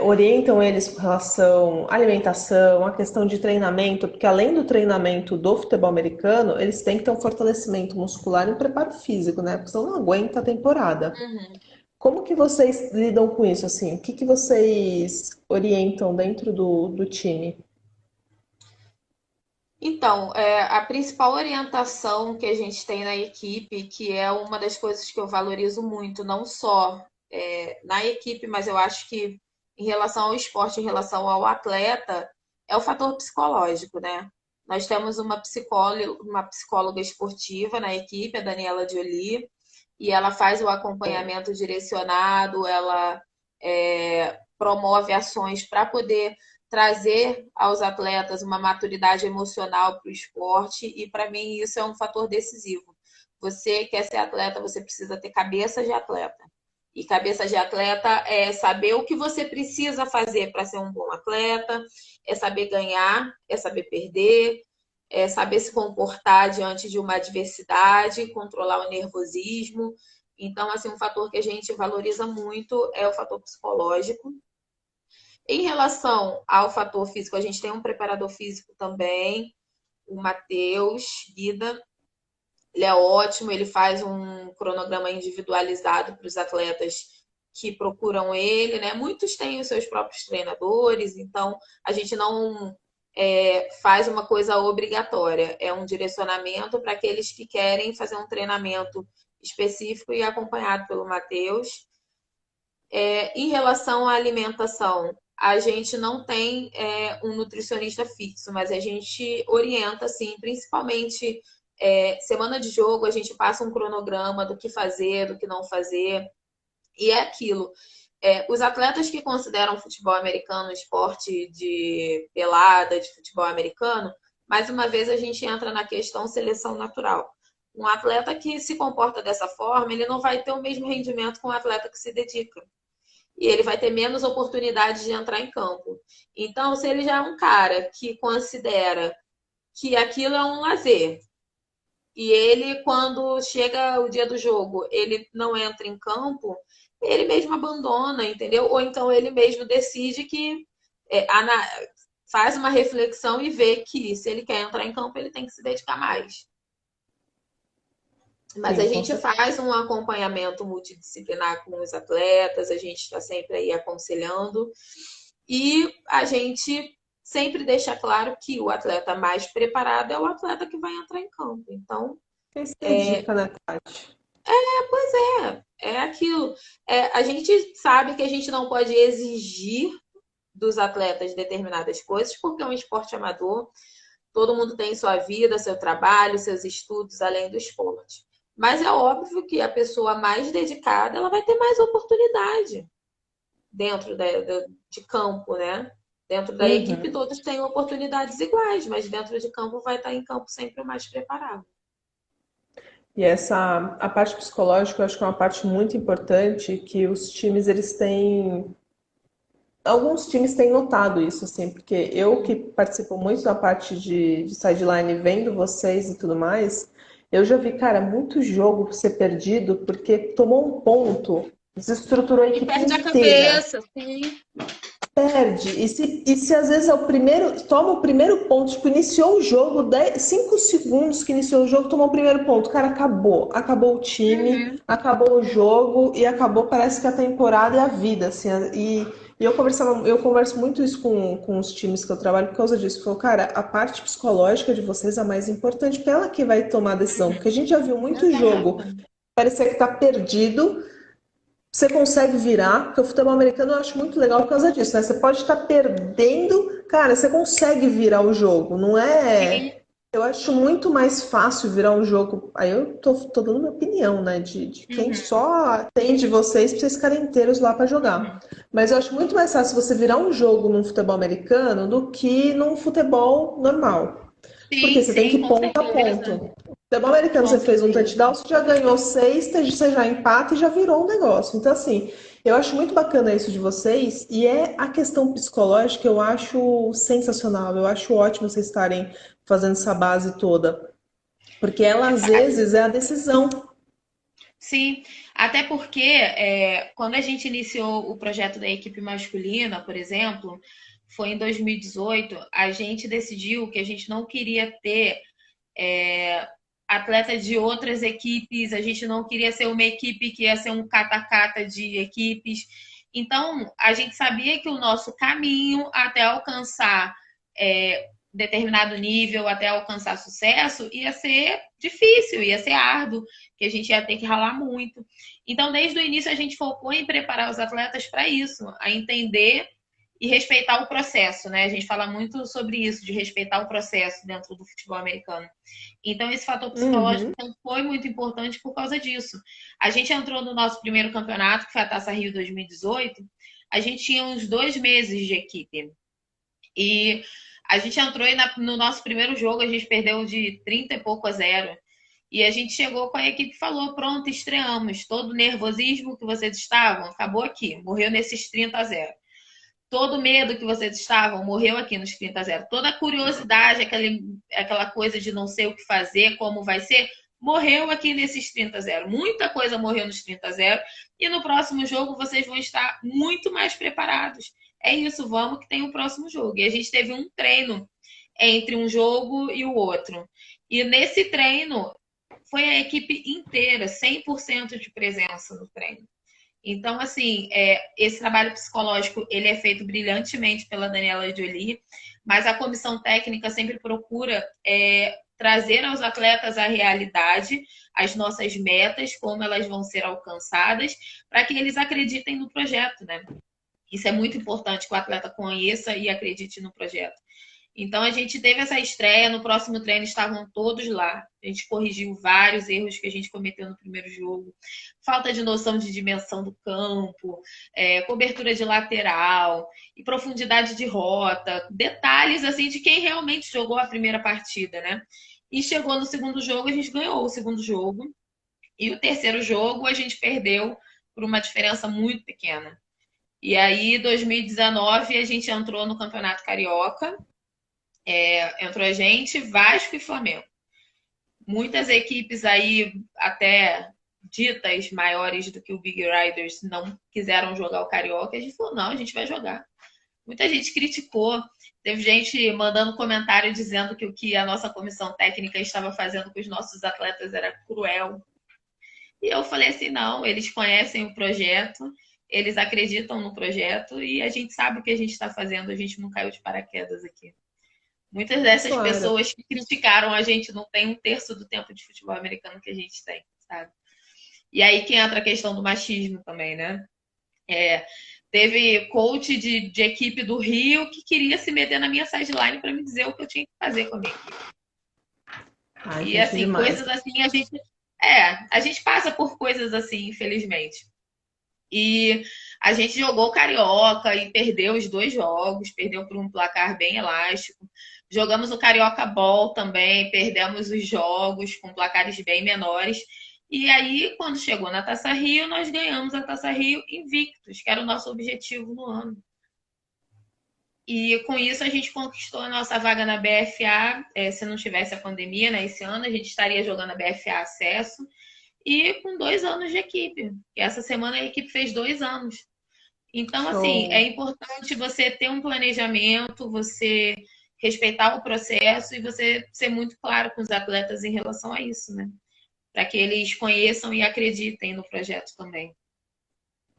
A: orientam eles com relação à alimentação, a questão de treinamento, porque além do treinamento do futebol americano, eles têm que ter um fortalecimento muscular e um preparo físico, né? Porque senão não aguenta a temporada.
B: Uhum.
A: Como que vocês lidam com isso, assim? O que que vocês orientam dentro do time?
B: Então, a principal orientação que a gente tem na equipe, que é uma das coisas que eu valorizo muito, não só na equipe, mas eu acho que em relação ao esporte, em relação ao atleta, é o fator psicológico, né? Nós temos uma psicóloga esportiva na equipe, a Daniela Jolie. e ela faz o acompanhamento direcionado, ela promove ações para poder trazer aos atletas uma maturidade emocional para o esporte, e para mim isso é um fator decisivo. Você quer ser atleta, você precisa ter cabeça de atleta. E cabeça de atleta é saber o que você precisa fazer para ser um bom atleta, é saber ganhar, é saber perder, é saber se comportar diante de uma adversidade, controlar o nervosismo. Então, assim, um fator que a gente valoriza muito é o fator psicológico. Em relação ao fator físico, a gente tem um preparador físico também, o Matheus Guida. Ele é ótimo, ele faz um cronograma individualizado para os atletas que procuram ele, né? Muitos têm os seus próprios treinadores, então a gente não faz uma coisa obrigatória, é um direcionamento para aqueles que querem fazer um treinamento específico e acompanhado pelo Matheus. Em relação à alimentação, a gente não tem um nutricionista fixo, mas a gente orienta, sim, principalmente semana de jogo, a gente passa um cronograma do que fazer, do que não fazer, e é aquilo. Os atletas que consideram futebol americano esporte de pelada, de futebol americano, mais uma vez a gente entra na questão seleção natural. Um atleta que se comporta dessa forma, ele não vai ter o mesmo rendimento que um atleta que se dedica. E ele vai ter menos oportunidade de entrar em campo. Então, se ele já é um cara que considera que aquilo é um lazer, e ele, quando chega o dia do jogo, ele não entra em campo, ele mesmo abandona, entendeu? Ou então ele mesmo decide que faz uma reflexão e vê que se ele quer entrar em campo, ele tem que se dedicar mais. Mas a gente faz um acompanhamento multidisciplinar com os atletas, a gente está sempre aí aconselhando, e a gente sempre deixa claro que o atleta mais preparado é o atleta que vai entrar em campo. Então,
A: Quem se dedica, né, Tati?
B: é aquilo. A gente sabe que a gente não pode exigir dos atletas determinadas coisas, porque é um esporte amador, todo mundo tem sua vida, seu trabalho, seus estudos, além do esporte. Mas é óbvio que a pessoa mais dedicada, ela vai ter mais oportunidade dentro de campo, né? Dentro da equipe, todos têm oportunidades iguais, mas dentro de campo vai estar em campo sempre o mais preparado.
A: E a parte psicológica, eu acho que é uma parte muito importante que os times, eles têm... Alguns times têm notado isso, assim, porque eu que participo muito da parte de sideline, vendo vocês e tudo mais, eu já vi, cara, muito jogo ser perdido porque tomou um ponto, desestruturou a
B: E
A: equipe
B: perde a
A: inteira.
B: cabeça, sim.
A: Perde. E se às vezes é o primeiro, toma o primeiro ponto, tipo, iniciou o jogo, 5 segundos que iniciou o jogo, tomou o primeiro ponto. Cara, acabou. Acabou o time, acabou o jogo e acabou, parece que a temporada e a vida, assim. E eu converso muito isso com os times que eu trabalho por causa disso. Eu falo, cara, a parte psicológica de vocês é a mais importante, porque ela que vai tomar a decisão. Porque a gente já viu muito jogo, parecer que tá perdido. Você consegue virar, porque o futebol americano eu acho muito legal por causa disso, né? Você pode estar perdendo, cara, você consegue virar o jogo, não é? Eu acho muito mais fácil virar um jogo. Aí eu tô dando minha opinião, né? De quem só atende vocês pra vocês ficarem inteiros lá pra jogar. Mas eu acho muito mais fácil você virar um jogo num futebol americano do que num futebol normal. Porque você tem que ir
D: com
A: ponto a
D: certeza.
A: ponto. Futebol americano, você fez um touchdown, você já ganhou 6, você já empata e já virou um negócio. Então, assim, eu acho muito bacana isso de vocês. E a questão psicológica, eu acho sensacional. Eu acho ótimo vocês estarem fazendo essa base toda. Porque ela, às vezes, é a decisão.
D: Sim, até porque quando a gente iniciou o projeto da equipe masculina, por exemplo, foi em 2018, a gente decidiu que a gente não queria ter atletas de outras equipes, a gente não queria ser uma equipe que ia ser um cata-cata de equipes. Então, a gente sabia que o nosso caminho até alcançar determinado nível, até alcançar sucesso, ia ser difícil, ia ser árduo, que a gente ia ter que ralar muito. Então, desde o início, a gente focou em preparar os atletas para isso, a entender e respeitar o processo, né? A gente fala muito sobre isso, de respeitar o processo dentro do futebol americano. Então, esse fator psicológico
A: Uhum.
D: foi muito importante por causa disso. A gente entrou no nosso primeiro campeonato, que foi a Taça Rio 2018, a gente tinha uns 2 meses de equipe. E a gente entrou e no nosso primeiro jogo a gente perdeu de 30 e pouco a 0. E a gente chegou com a equipe e falou: pronto, estreamos. Todo o nervosismo que vocês estavam acabou aqui, morreu nesses 30 a 0. Todo o medo que vocês estavam morreu aqui nos 30 a 0. Toda a curiosidade, aquela coisa de não sei o que fazer, como vai ser, morreu aqui nesses 30 a 0. Muita coisa morreu nos 30 a 0. E no próximo jogo vocês vão estar muito mais preparados. É isso, vamos que tem o próximo jogo. E a gente teve um treino entre um jogo e o outro. E nesse treino foi a equipe inteira, 100% de presença no treino. Então, assim, esse trabalho psicológico ele é feito brilhantemente pela Daniela Jolie, mas a comissão técnica sempre procura trazer aos atletas a realidade, as nossas metas, como elas vão ser alcançadas, para que eles acreditem no projeto, né? Isso é muito importante que o atleta conheça e acredite no projeto. Então, a gente teve essa estreia, no próximo treino estavam todos lá. A gente corrigiu vários erros que a gente cometeu no primeiro jogo. Falta de noção de dimensão do campo, cobertura de lateral e profundidade de rota. Detalhes, assim, de quem realmente jogou a primeira partida, né? E chegou no segundo jogo, a gente ganhou o segundo jogo. E o terceiro jogo, a gente perdeu por uma diferença muito pequena. E aí, em 2019, a gente entrou no Campeonato Carioca. Entrou a gente, Vasco e Flamengo. Muitas equipes aí, até ditas maiores do que o Big Riders, não quiseram jogar o Carioca. A gente falou, não, a gente vai jogar. Muita gente criticou. Teve gente mandando comentário dizendo que o que a nossa comissão técnica estava fazendo com os nossos atletas era cruel. E eu falei assim, não, eles conhecem o projeto, eles acreditam no projeto e a gente sabe o que a gente está fazendo, a gente não caiu de paraquedas aqui. Muitas dessas
A: Claro.
D: pessoas que criticaram a gente não tem 1/3 do tempo de futebol americano que a gente tem, sabe? E aí que entra a questão do machismo também, né? Teve coach de equipe do Rio que queria se meter na minha sideline para me dizer o que eu tinha que fazer com a minha equipe.
A: Ai,
D: E
A: triste
D: assim,
A: demais.
D: coisas assim, a gente passa por coisas assim, infelizmente. E a gente jogou Carioca e perdeu os 2 jogos, perdeu por um placar bem elástico. Jogamos o Carioca Ball também, perdemos os jogos com placares bem menores. E aí, quando chegou na Taça Rio, nós ganhamos a Taça Rio invictos, que era o nosso objetivo no ano. E com isso a gente conquistou a nossa vaga na BFA. Se não tivesse a pandemia, né, esse ano, a gente estaria jogando a BFA Acesso. E com 2 anos de equipe. E essa semana a equipe fez 2 anos. Então, assim, é
A: Show.
D: importante você ter um planejamento, você respeitar o processo e você ser muito claro com os atletas em relação a isso, né? Para que eles conheçam e acreditem no projeto também.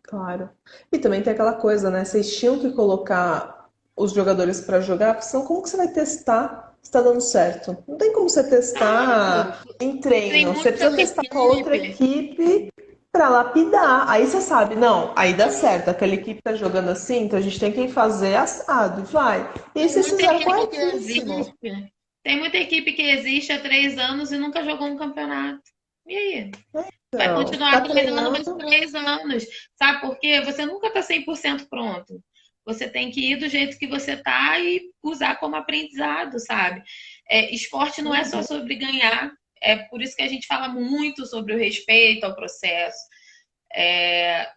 A: Claro. E também tem aquela coisa, né? Vocês tinham que colocar os jogadores para jogar, porque senão como que você vai testar se está dando certo? Não tem como você testar em
D: Tem
A: treino. Você
D: muita
A: precisa testar com a outra
D: equipe.
A: equipe para lapidar. Aí você sabe, não, aí dá certo. Aquela equipe tá jogando assim, então a gente tem que fazer assado, vai. E aí
D: Tem
A: vocês
D: muita
A: fizeram
D: equipe que
A: corretíssimo.
D: existe. Tem muita equipe que existe há 3 anos e nunca jogou um campeonato. E aí? Vai
A: Então,
D: continuar
A: tá
D: treinando mais
A: treinando.
D: 3 anos. Sabe por quê? Você nunca está 100% pronto. Você tem que ir do jeito que você tá e usar como aprendizado, sabe? Esporte não é só sobre ganhar. É por isso que a gente fala muito sobre o respeito ao processo.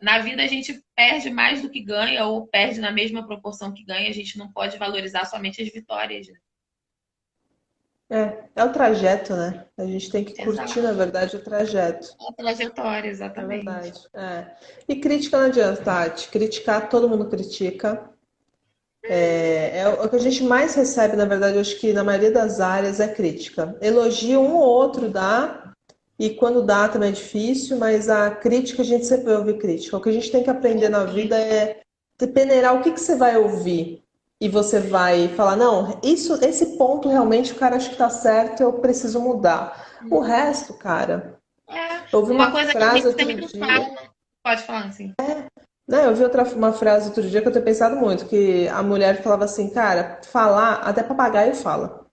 D: Na vida a gente perde mais do que ganha ou perde na mesma proporção que ganha. A gente não pode valorizar somente as vitórias, né?
A: É o trajeto, né? A gente tem que curtir, na
D: Exato.
A: verdade, o trajeto.
D: A trajetória,
A: É
D: exatamente.
A: verdade. E crítica não adianta, Tati. Criticar, todo mundo critica. É o que a gente mais recebe, na verdade, eu acho que na maioria das áreas é crítica. Elogio um ou outro dá, e quando dá também é difícil, mas a crítica a gente sempre vai ouvir crítica. O que a gente tem que aprender na vida é peneirar o que que você vai ouvir. E você vai falar, não, esse ponto realmente o cara acha que tá certo, eu preciso mudar. O resto, cara, eu ouvi
D: Uma
A: uma
D: coisa que a
A: frase
D: gente
A: outro
D: sempre
A: dia.
D: fala, pode falar assim.
A: Né, eu vi uma frase outro dia que eu tenho pensado muito, que a mulher falava assim, cara, falar, até papagaio fala.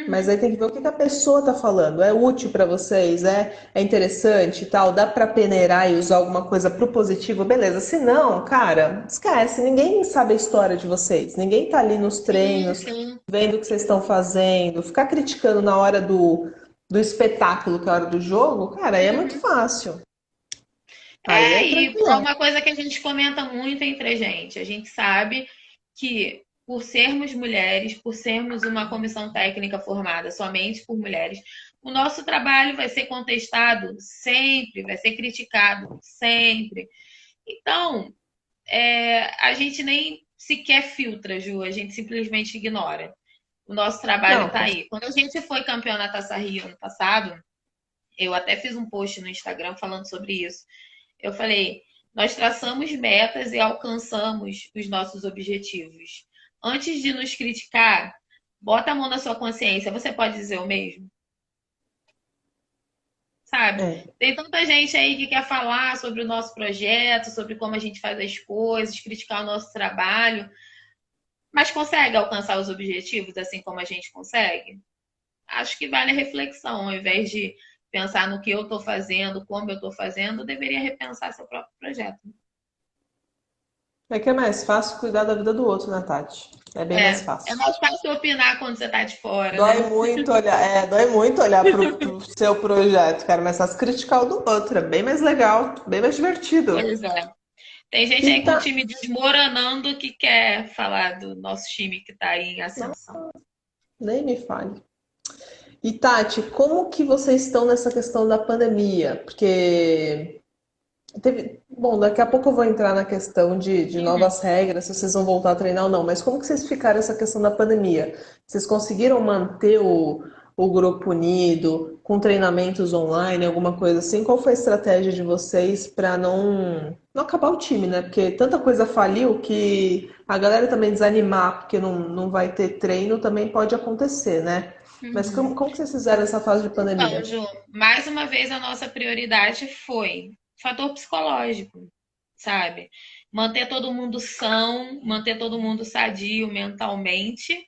A: Mas
D: Uhum.
A: aí tem que ver o que que a pessoa tá falando. É útil pra vocês? É interessante e tal? Dá pra peneirar e usar alguma coisa pro positivo? Beleza. Se não, cara, esquece. Ninguém sabe a história de vocês. Ninguém tá ali nos
D: Sim,
A: treinos,
D: sim.
A: vendo o que vocês estão fazendo. Ficar criticando na hora do espetáculo, que é a hora do jogo, cara, aí é muito
D: Uhum.
A: fácil. Aí é
D: É, e é
A: tranquilão.
D: uma coisa que a gente comenta muito entre a gente. A gente sabe que por sermos mulheres, por sermos uma comissão técnica formada somente por mulheres, o nosso trabalho vai ser contestado sempre, vai ser criticado sempre. Então, a gente nem sequer filtra, Ju, a gente simplesmente ignora. O nosso trabalho
A: Não,
D: está aí. Quando a gente foi campeão na Taça Rio ano passado, eu até fiz um post no Instagram falando sobre isso. Eu falei, nós traçamos metas e alcançamos os nossos objetivos. Antes de nos criticar, bota a mão na sua consciência. Você pode dizer o mesmo? Sabe?
A: é.
D: Tem tanta gente aí que quer falar sobre o nosso projeto, sobre como a gente faz as coisas, criticar o nosso trabalho, mas consegue alcançar os objetivos assim como a gente consegue? Acho que vale a reflexão, ao invés de pensar no que eu estou fazendo, como eu estou fazendo, deveria repensar seu próprio projeto.
A: É que é mais fácil cuidar da vida do outro, né, Tati? É bem mais
D: É
A: fácil.
D: mais fácil opinar quando você está de fora,
A: Dói
D: né?
A: muito olhar, dói muito olhar pro seu projeto, cara, mas faz criticar o do outro, é bem mais legal, bem mais divertido.
D: Pois é. Tem gente
A: E
D: aí com
A: tá,
D: o time desmoronando que quer falar do nosso time que está aí em ascensão.
A: nem me fale. E Tati, como que vocês estão nessa questão da pandemia? Porque bom, daqui a pouco eu vou entrar na questão de
D: Uhum.
A: novas regras, se vocês vão voltar a treinar ou não, mas como que vocês ficaram essa questão da pandemia? Vocês conseguiram manter o grupo unido, com treinamentos online, alguma coisa assim? Qual foi a estratégia de vocês para não acabar o time, né? Porque tanta coisa faliu que a galera também desanimar, porque não vai ter treino, também pode acontecer, né? Mas
D: Uhum.
A: como que vocês fizeram essa fase de
D: Então,
A: pandemia?
D: Ju, mais uma vez a nossa prioridade foi fator psicológico, sabe? Manter todo mundo são, manter todo mundo sadio mentalmente,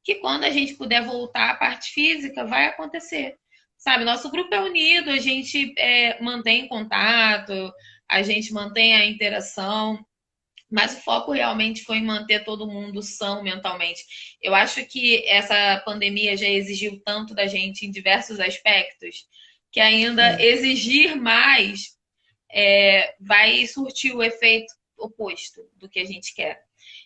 D: que quando a gente puder voltar à parte física, vai acontecer. Sabe, nosso grupo é unido, a gente mantém contato, a gente mantém a interação, mas o foco realmente foi em manter todo mundo são mentalmente. Eu acho que essa pandemia já exigiu tanto da gente em diversos aspectos, que ainda
A: É,
D: exigir mais vai surtir o efeito oposto do que a gente quer.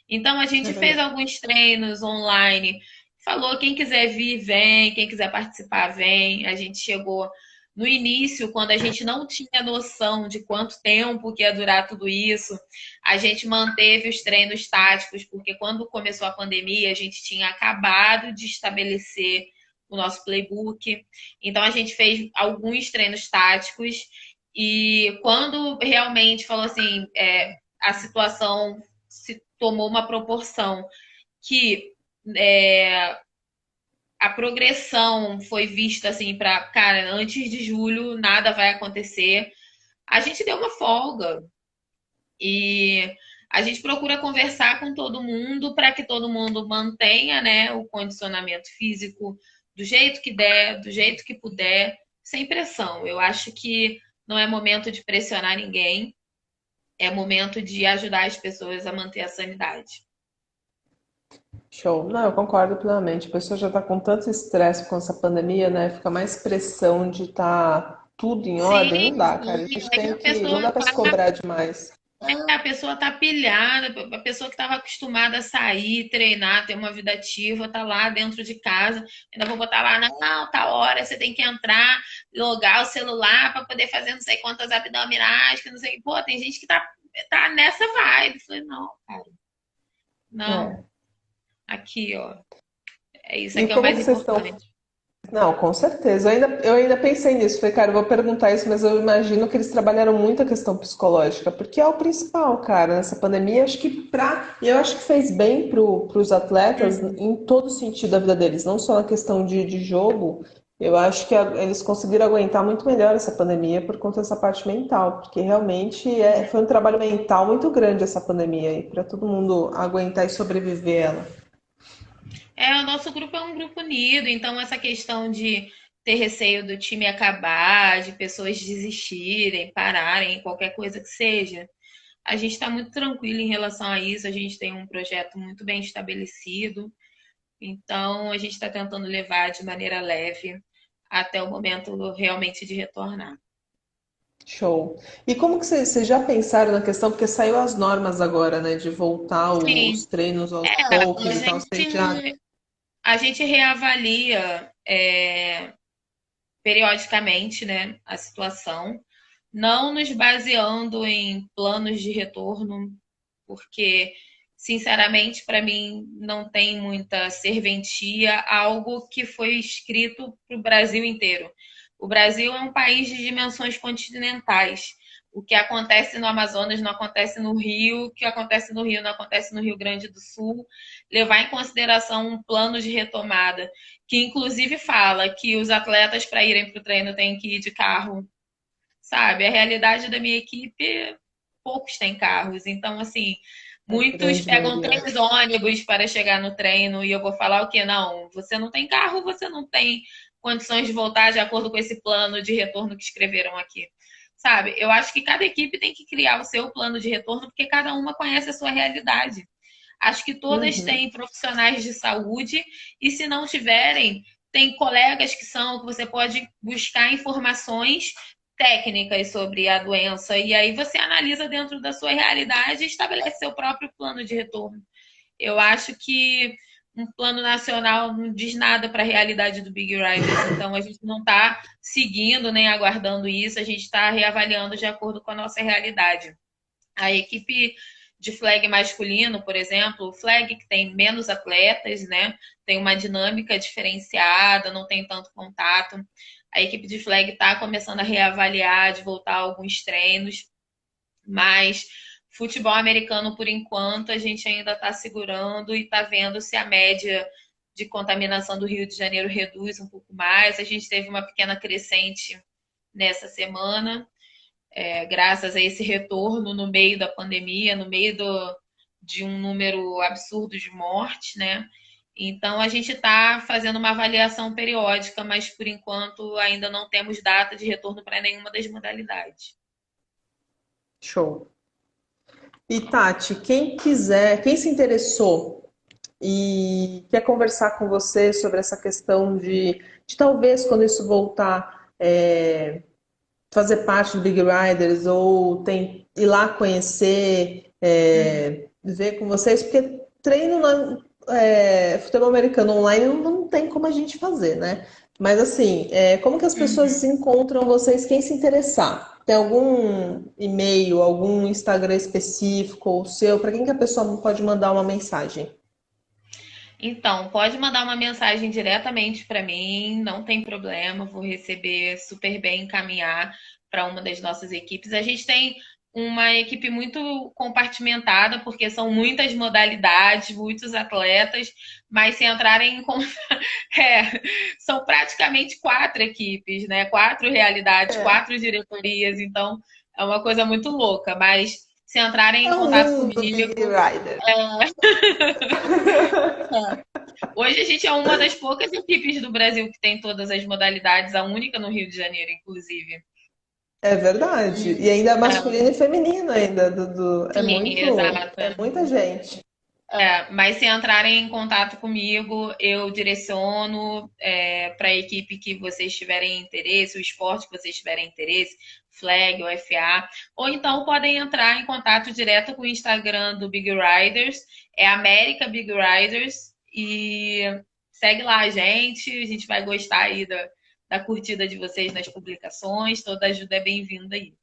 D: Então a
A: é
D: gente fez
A: verdade.
D: alguns treinos online, falou quem quiser vir, vem, quem quiser participar, vem. A gente chegou no início, quando a gente não tinha noção de quanto tempo que ia durar tudo isso, a gente manteve os treinos táticos, porque quando começou a pandemia, a gente tinha acabado de estabelecer o nosso playbook. Então a gente fez alguns treinos táticos e quando realmente falou assim, a situação se tomou uma proporção que a progressão foi vista assim para, cara, antes de julho nada vai acontecer. A gente deu uma folga e a gente procura conversar com todo mundo para que todo mundo mantenha, né, o condicionamento físico do jeito que der, do jeito que puder, sem pressão. Eu acho que não é momento de pressionar ninguém, é momento de ajudar as pessoas a manter a sanidade.
A: Show. Não, eu concordo plenamente. A pessoa já está com tanto estresse com essa pandemia, né? Fica mais pressão de estar tudo em
D: Sim,
A: ordem. Não dá, cara. A
D: sim.
A: gente
D: Aí
A: tem
D: a
A: que. Não
D: pessoa
A: dá para se
D: tá,
A: cobrar demais.
D: a pessoa tá pilhada, a pessoa que estava acostumada a sair, treinar, ter uma vida ativa, tá lá dentro de casa. Ainda vou botar lá, não, tá hora, você tem que entrar, logar o celular para poder fazer não sei quantas abdominais, que não sei. Pô, tem gente que tá nessa vibe. Eu falei, não, cara, não,
A: É.
D: aqui, ó. É isso
A: E
D: aqui é o
A: como
D: mais
A: que vocês estão.
D: importante.
A: Não, com certeza. Eu ainda pensei nisso. Falei, cara, eu vou perguntar isso, mas eu imagino que eles trabalharam muito a questão psicológica, porque é o principal, cara, nessa pandemia. Acho que e eu acho que fez bem para os atletas em todo sentido da vida deles, não só na questão de jogo, Eu acho que eles conseguiram aguentar muito melhor essa pandemia por conta dessa parte mental, porque realmente foi um trabalho mental muito grande essa pandemia aí, para todo mundo aguentar e sobreviver ela.
D: O nosso grupo é um grupo unido, então essa questão de ter receio do time acabar, de pessoas desistirem, pararem, qualquer coisa que seja, a gente está muito tranquilo em relação a isso, a gente tem um projeto muito bem estabelecido, então a gente está tentando levar de maneira leve até o momento realmente de retornar.
A: Show. E como que vocês já pensaram na questão, porque saiu as normas agora, né, de voltar os
D: Sim,
A: treinos aos
D: a
A: poucos e tal, vocês já...
D: gente, a gente reavalia periodicamente, né, a situação, não nos baseando em planos de retorno, porque, sinceramente, para mim não tem muita serventia algo que foi escrito para o Brasil inteiro. O Brasil é um país de dimensões continentais. O que acontece no Amazonas não acontece no Rio, o que acontece no Rio não acontece no Rio Grande do Sul. Levar em consideração um plano de retomada, que inclusive fala que os atletas, para irem para o treino, têm que ir de carro, sabe? A realidade da minha equipe, poucos têm carros. Então, assim,
A: A
D: muitos
A: grande
D: pegam
A: maioria.
D: 3 ônibus para chegar no treino e eu vou falar o quê? Não, você não tem carro, você não tem condições de voltar de acordo com esse plano de retorno que escreveram aqui. Sabe? Eu acho que cada equipe tem que criar o seu plano de retorno porque cada uma conhece a sua realidade. Acho que todas
A: Uhum.
D: têm profissionais de saúde e se não tiverem, tem colegas que você pode buscar informações técnicas sobre a doença e aí você analisa dentro da sua realidade e estabelece seu próprio plano de retorno. Eu acho que um plano nacional não diz nada para a realidade do Big Riders, então a gente não está seguindo nem aguardando isso, a gente está reavaliando de acordo com a nossa realidade. A equipe de flag masculino, por exemplo, o flag que tem menos atletas, né? Tem uma dinâmica diferenciada, não tem tanto contato. A equipe de flag está começando a reavaliar, de voltar a alguns treinos, mas futebol americano, por enquanto, a gente ainda está segurando e está vendo se a média de contaminação do Rio de Janeiro reduz um pouco mais. A gente teve uma pequena crescente nessa semana, graças a esse retorno no meio da pandemia, no meio de um número absurdo de mortes, né? Então, a gente está fazendo uma avaliação periódica, mas por enquanto ainda não temos data de retorno para nenhuma das modalidades.
A: Show. E Tati, quem quiser, quem se interessou e quer conversar com você sobre essa questão de talvez quando isso voltar, fazer parte do Big Riders ou ir lá conhecer, ver com vocês, porque treino futebol americano online não tem como a gente fazer, né? Mas assim, como que as pessoas encontram vocês, quem se interessar? Tem algum e-mail, algum Instagram específico ou seu? Para quem que a pessoa pode mandar uma mensagem?
D: Então, pode mandar uma mensagem diretamente para mim, não tem problema, vou receber super bem, encaminhar para uma das nossas equipes. A gente tem uma equipe muito compartimentada, porque são muitas modalidades, muitos atletas, mas se entrarem em conta, são praticamente 4 equipes, né? 4 realidades,
A: É,
D: 4 diretorias, então é uma coisa muito louca, mas se entrarem
A: é
D: em
A: o
D: contato
A: mundo Big
D: comigo,
A: Rider.
D: hoje a gente é uma das poucas equipes do Brasil que tem todas as modalidades, a única no Rio de Janeiro, inclusive.
A: É verdade. E ainda
D: É,
A: masculino e feminino ainda,
D: sim, exato.
A: é muita gente.
D: Mas se entrarem em contato comigo, eu direciono para a equipe que vocês tiverem interesse, o esporte que vocês tiverem interesse, flag, UFA, ou então podem entrar em contato direto com o Instagram do Big Riders, é América Big Riders, e segue lá a gente vai gostar aí da curtida de vocês nas publicações, toda ajuda é bem-vinda aí.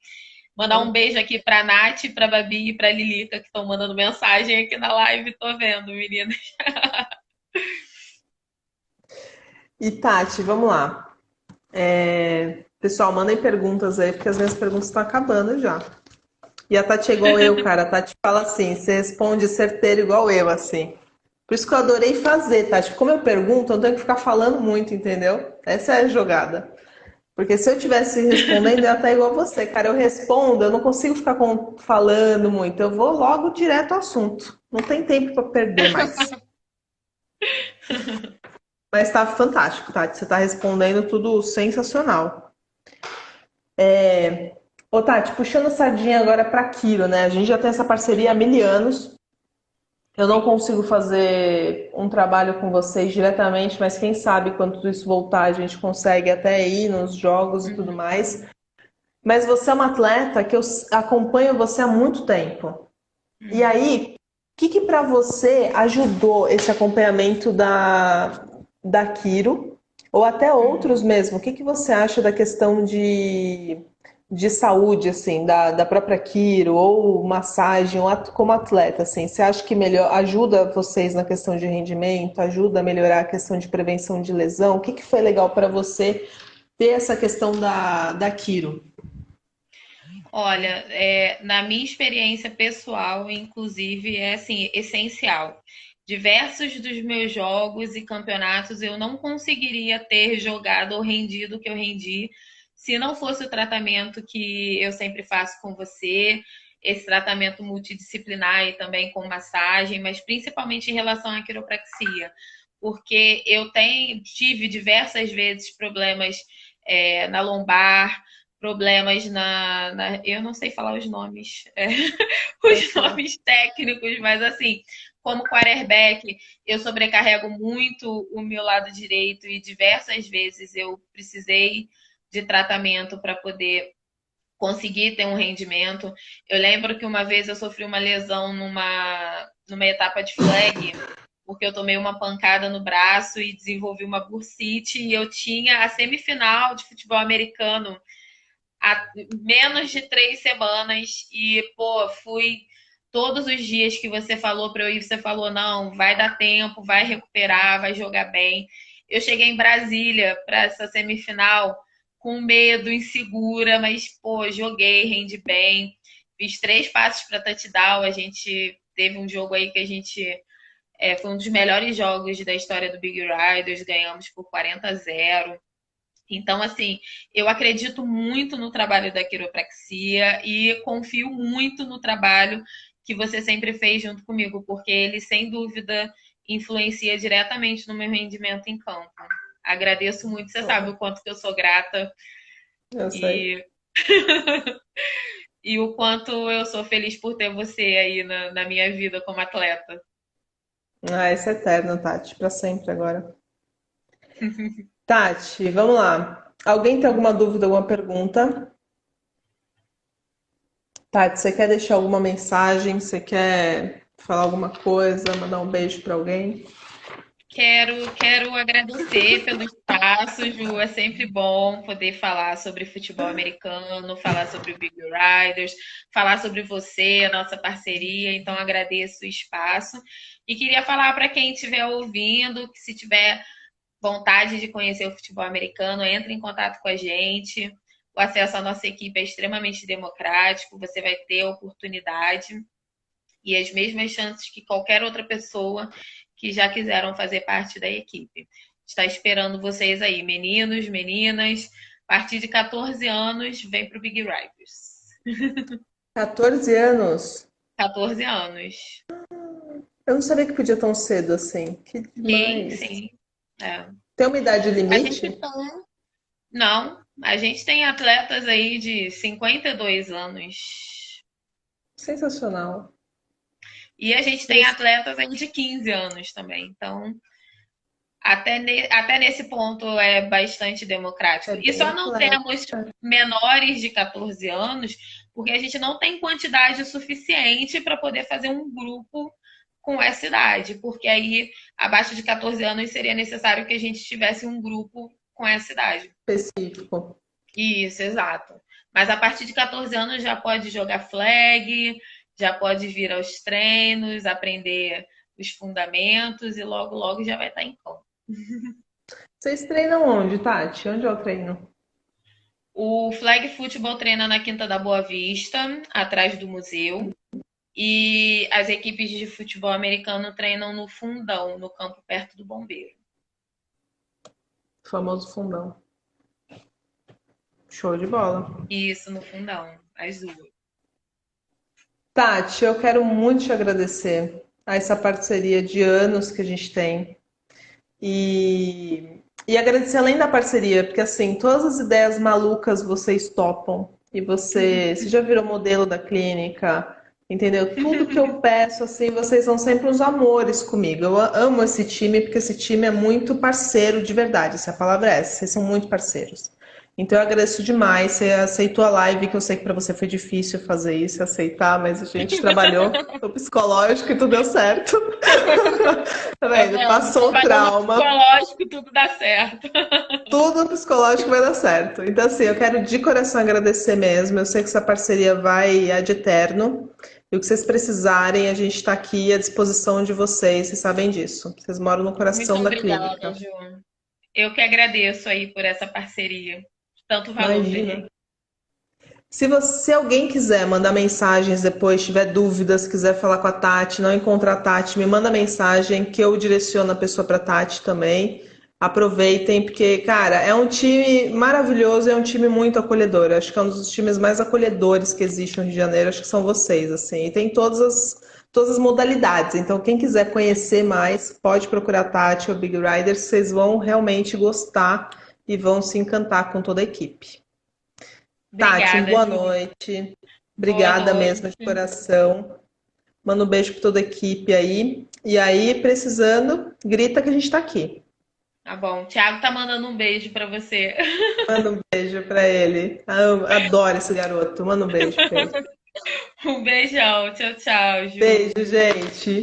D: Mandar um beijo aqui pra Nath, pra Babi e pra Lilica, que estão mandando mensagem aqui na live. Tô vendo, meninas.
A: E Tati, vamos lá. Pessoal, mandem perguntas aí, porque as minhas perguntas estão acabando já. E a Tati é igual eu, cara. A Tati fala assim, você responde certeiro igual eu, assim. Por isso que eu adorei fazer, tá? Tipo, como eu pergunto, eu não tenho que ficar falando muito, entendeu? Essa é a jogada. Porque se eu tivesse respondendo, eu ia estar igual você, cara. Eu respondo, eu não consigo ficar falando muito. Eu vou logo direto ao assunto. Não tem tempo para perder mais. Mas tá fantástico, Tati. Você tá respondendo tudo sensacional. Ô, Tati, puxando a sardinha agora para Quiro, né? A gente já tem essa parceria há 1000 anos. Eu não consigo fazer um trabalho com vocês diretamente, mas quem sabe quando tudo isso voltar, a gente consegue até ir nos jogos e tudo mais. Mas você é uma atleta que eu acompanho você há muito tempo. E aí, o que para você ajudou esse acompanhamento da Quiro, ou até outros mesmo? O que você acha da questão de saúde, assim, da própria Quiro, ou massagem, ou como atleta, assim? Você acha que melhor ajuda vocês na questão de rendimento, ajuda a melhorar a questão de prevenção de lesão? O que foi legal para você ter essa questão da Quiro?
D: Olha, na minha experiência pessoal, inclusive, é assim, essencial. Diversos dos meus jogos e campeonatos eu não conseguiria ter jogado ou rendido o que eu rendi se não fosse o tratamento que eu sempre faço com você, esse tratamento multidisciplinar e também com massagem, mas principalmente em relação à quiropraxia, porque tive diversas vezes problemas na lombar, problemas eu não sei falar os nomes, os nomes técnicos, mas assim, como quarterback, eu sobrecarrego muito o meu lado direito e diversas vezes eu precisei de tratamento para poder conseguir ter um rendimento. Eu lembro que uma vez eu sofri uma lesão numa etapa de flag, porque eu tomei uma pancada no braço e desenvolvi uma bursite, e eu tinha a semifinal de futebol americano há menos de 3 semanas e, pô, fui todos os dias que você falou para eu ir, você falou, não, vai dar tempo, vai recuperar, vai jogar bem. Eu cheguei em Brasília para essa semifinal com medo, insegura, mas, pô, joguei, rendi bem, fiz 3 passes para touchdown, a gente teve um jogo aí que a gente foi um dos melhores jogos da história do Big Riders, ganhamos por 40-0. Então, assim, eu acredito muito no trabalho da quiropraxia e confio muito no trabalho que você sempre fez junto comigo, porque ele, sem dúvida, influencia diretamente no meu rendimento em campo. Agradeço muito, você sabe o quanto que eu sou grata
A: Eu sei.
D: e, e o quanto eu sou feliz por ter você aí na minha vida como atleta.
A: Ah, esse é eterno, Tati, para sempre agora. Tati, vamos lá. Alguém tem alguma dúvida, alguma pergunta? Tati, você quer deixar alguma mensagem? Você quer falar alguma coisa? Mandar um beijo para alguém?
D: Quero agradecer pelo espaço, Ju. É sempre bom poder falar sobre futebol americano, falar sobre o Big Riders, falar sobre você, a nossa parceria. Então, agradeço o espaço. E queria falar para quem estiver ouvindo, que se tiver vontade de conhecer o futebol americano, entre em contato com a gente. O acesso à nossa equipe é extremamente democrático, você vai ter a oportunidade e as mesmas chances que qualquer outra pessoa que já quiseram fazer parte da equipe. Está esperando vocês aí, meninos, meninas. A partir de 14 anos, vem para o Big Riders.
A: 14 anos?
D: 14 anos.
A: Eu não sabia que podia tão cedo assim. Que
D: Sim,
A: demais.
D: sim. É.
A: Tem uma idade
D: A
A: limite?
D: gente Não, a gente tem atletas aí de 52 anos.
A: Sensacional.
D: E a gente tem atletas aí de 15 anos também. Então, até nesse ponto é bastante democrático.
A: É
D: E
A: bem
D: só não
A: eclético.
D: temos menores de 14 anos, porque a gente não tem quantidade suficiente para poder fazer um grupo com essa idade. Porque aí, abaixo de 14 anos, seria necessário que a gente tivesse um grupo com essa idade.
A: Específico.
D: Isso, exato. Mas a partir de 14 anos já pode jogar flag, já pode vir aos treinos, aprender os fundamentos e logo, logo já vai estar em campo.
A: Vocês treinam onde, Tati? Onde é o treino?
D: O flag football treina na Quinta da Boa Vista, atrás do museu. E as equipes de futebol americano treinam no fundão, no campo perto do bombeiro.
A: Famoso fundão. Show de bola.
D: Isso, no fundão, as duas.
A: Tati, eu quero muito te agradecer a essa parceria de anos que a gente tem. E agradecer além da parceria, porque assim, todas as ideias malucas vocês topam. E você já virou modelo da clínica, entendeu? Tudo que eu peço, assim, vocês são sempre uns amores comigo. Eu amo esse time, porque esse time é muito parceiro de verdade. Se a palavra é essa, vocês são muito parceiros. Então eu agradeço demais. Você aceitou a live, que eu sei que para você foi difícil fazer isso, aceitar, mas a gente trabalhou no psicológico e tudo deu certo. Tá vendo? Passou o trauma.
D: Psicológico, tudo dá certo.
A: Tudo no psicológico vai dar certo. Então, assim, eu quero de coração agradecer mesmo. Eu sei que essa parceria vai ad eterno. E o que vocês precisarem, a gente está aqui à disposição de vocês. Vocês sabem disso. Vocês moram no coração
D: Muito
A: da
D: obrigada,
A: clínica.
D: Ju. Eu que agradeço aí por essa parceria. Tanto valor pra
A: Imagina.
D: gente.
A: Se alguém quiser mandar mensagens depois, tiver dúvidas, quiser falar com a Tati, não encontrar a Tati, me manda mensagem que eu direciono a pessoa para a Tati também. Aproveitem, porque, cara, é um time maravilhoso, é um time muito acolhedor. Acho que é um dos times mais acolhedores que existe no Rio de Janeiro, acho que são vocês, assim. E tem todas as modalidades. Então, quem quiser conhecer mais, pode procurar a Tati ou Big Riders, vocês vão realmente gostar e vão se encantar com toda a equipe. Tati,
D: Obrigada,
A: boa
D: Ju.
A: noite. Obrigada
D: Boa
A: mesmo de
D: noite.
A: coração. Manda um beijo para toda a equipe aí. E aí, precisando, grita que a gente tá aqui.
D: Tá bom. O Thiago tá mandando um beijo pra você.
A: Manda um beijo para ele. Adoro esse garoto. Manda um beijo para ele.
D: Um beijão. Tchau, tchau, Ju.
A: Beijo, gente.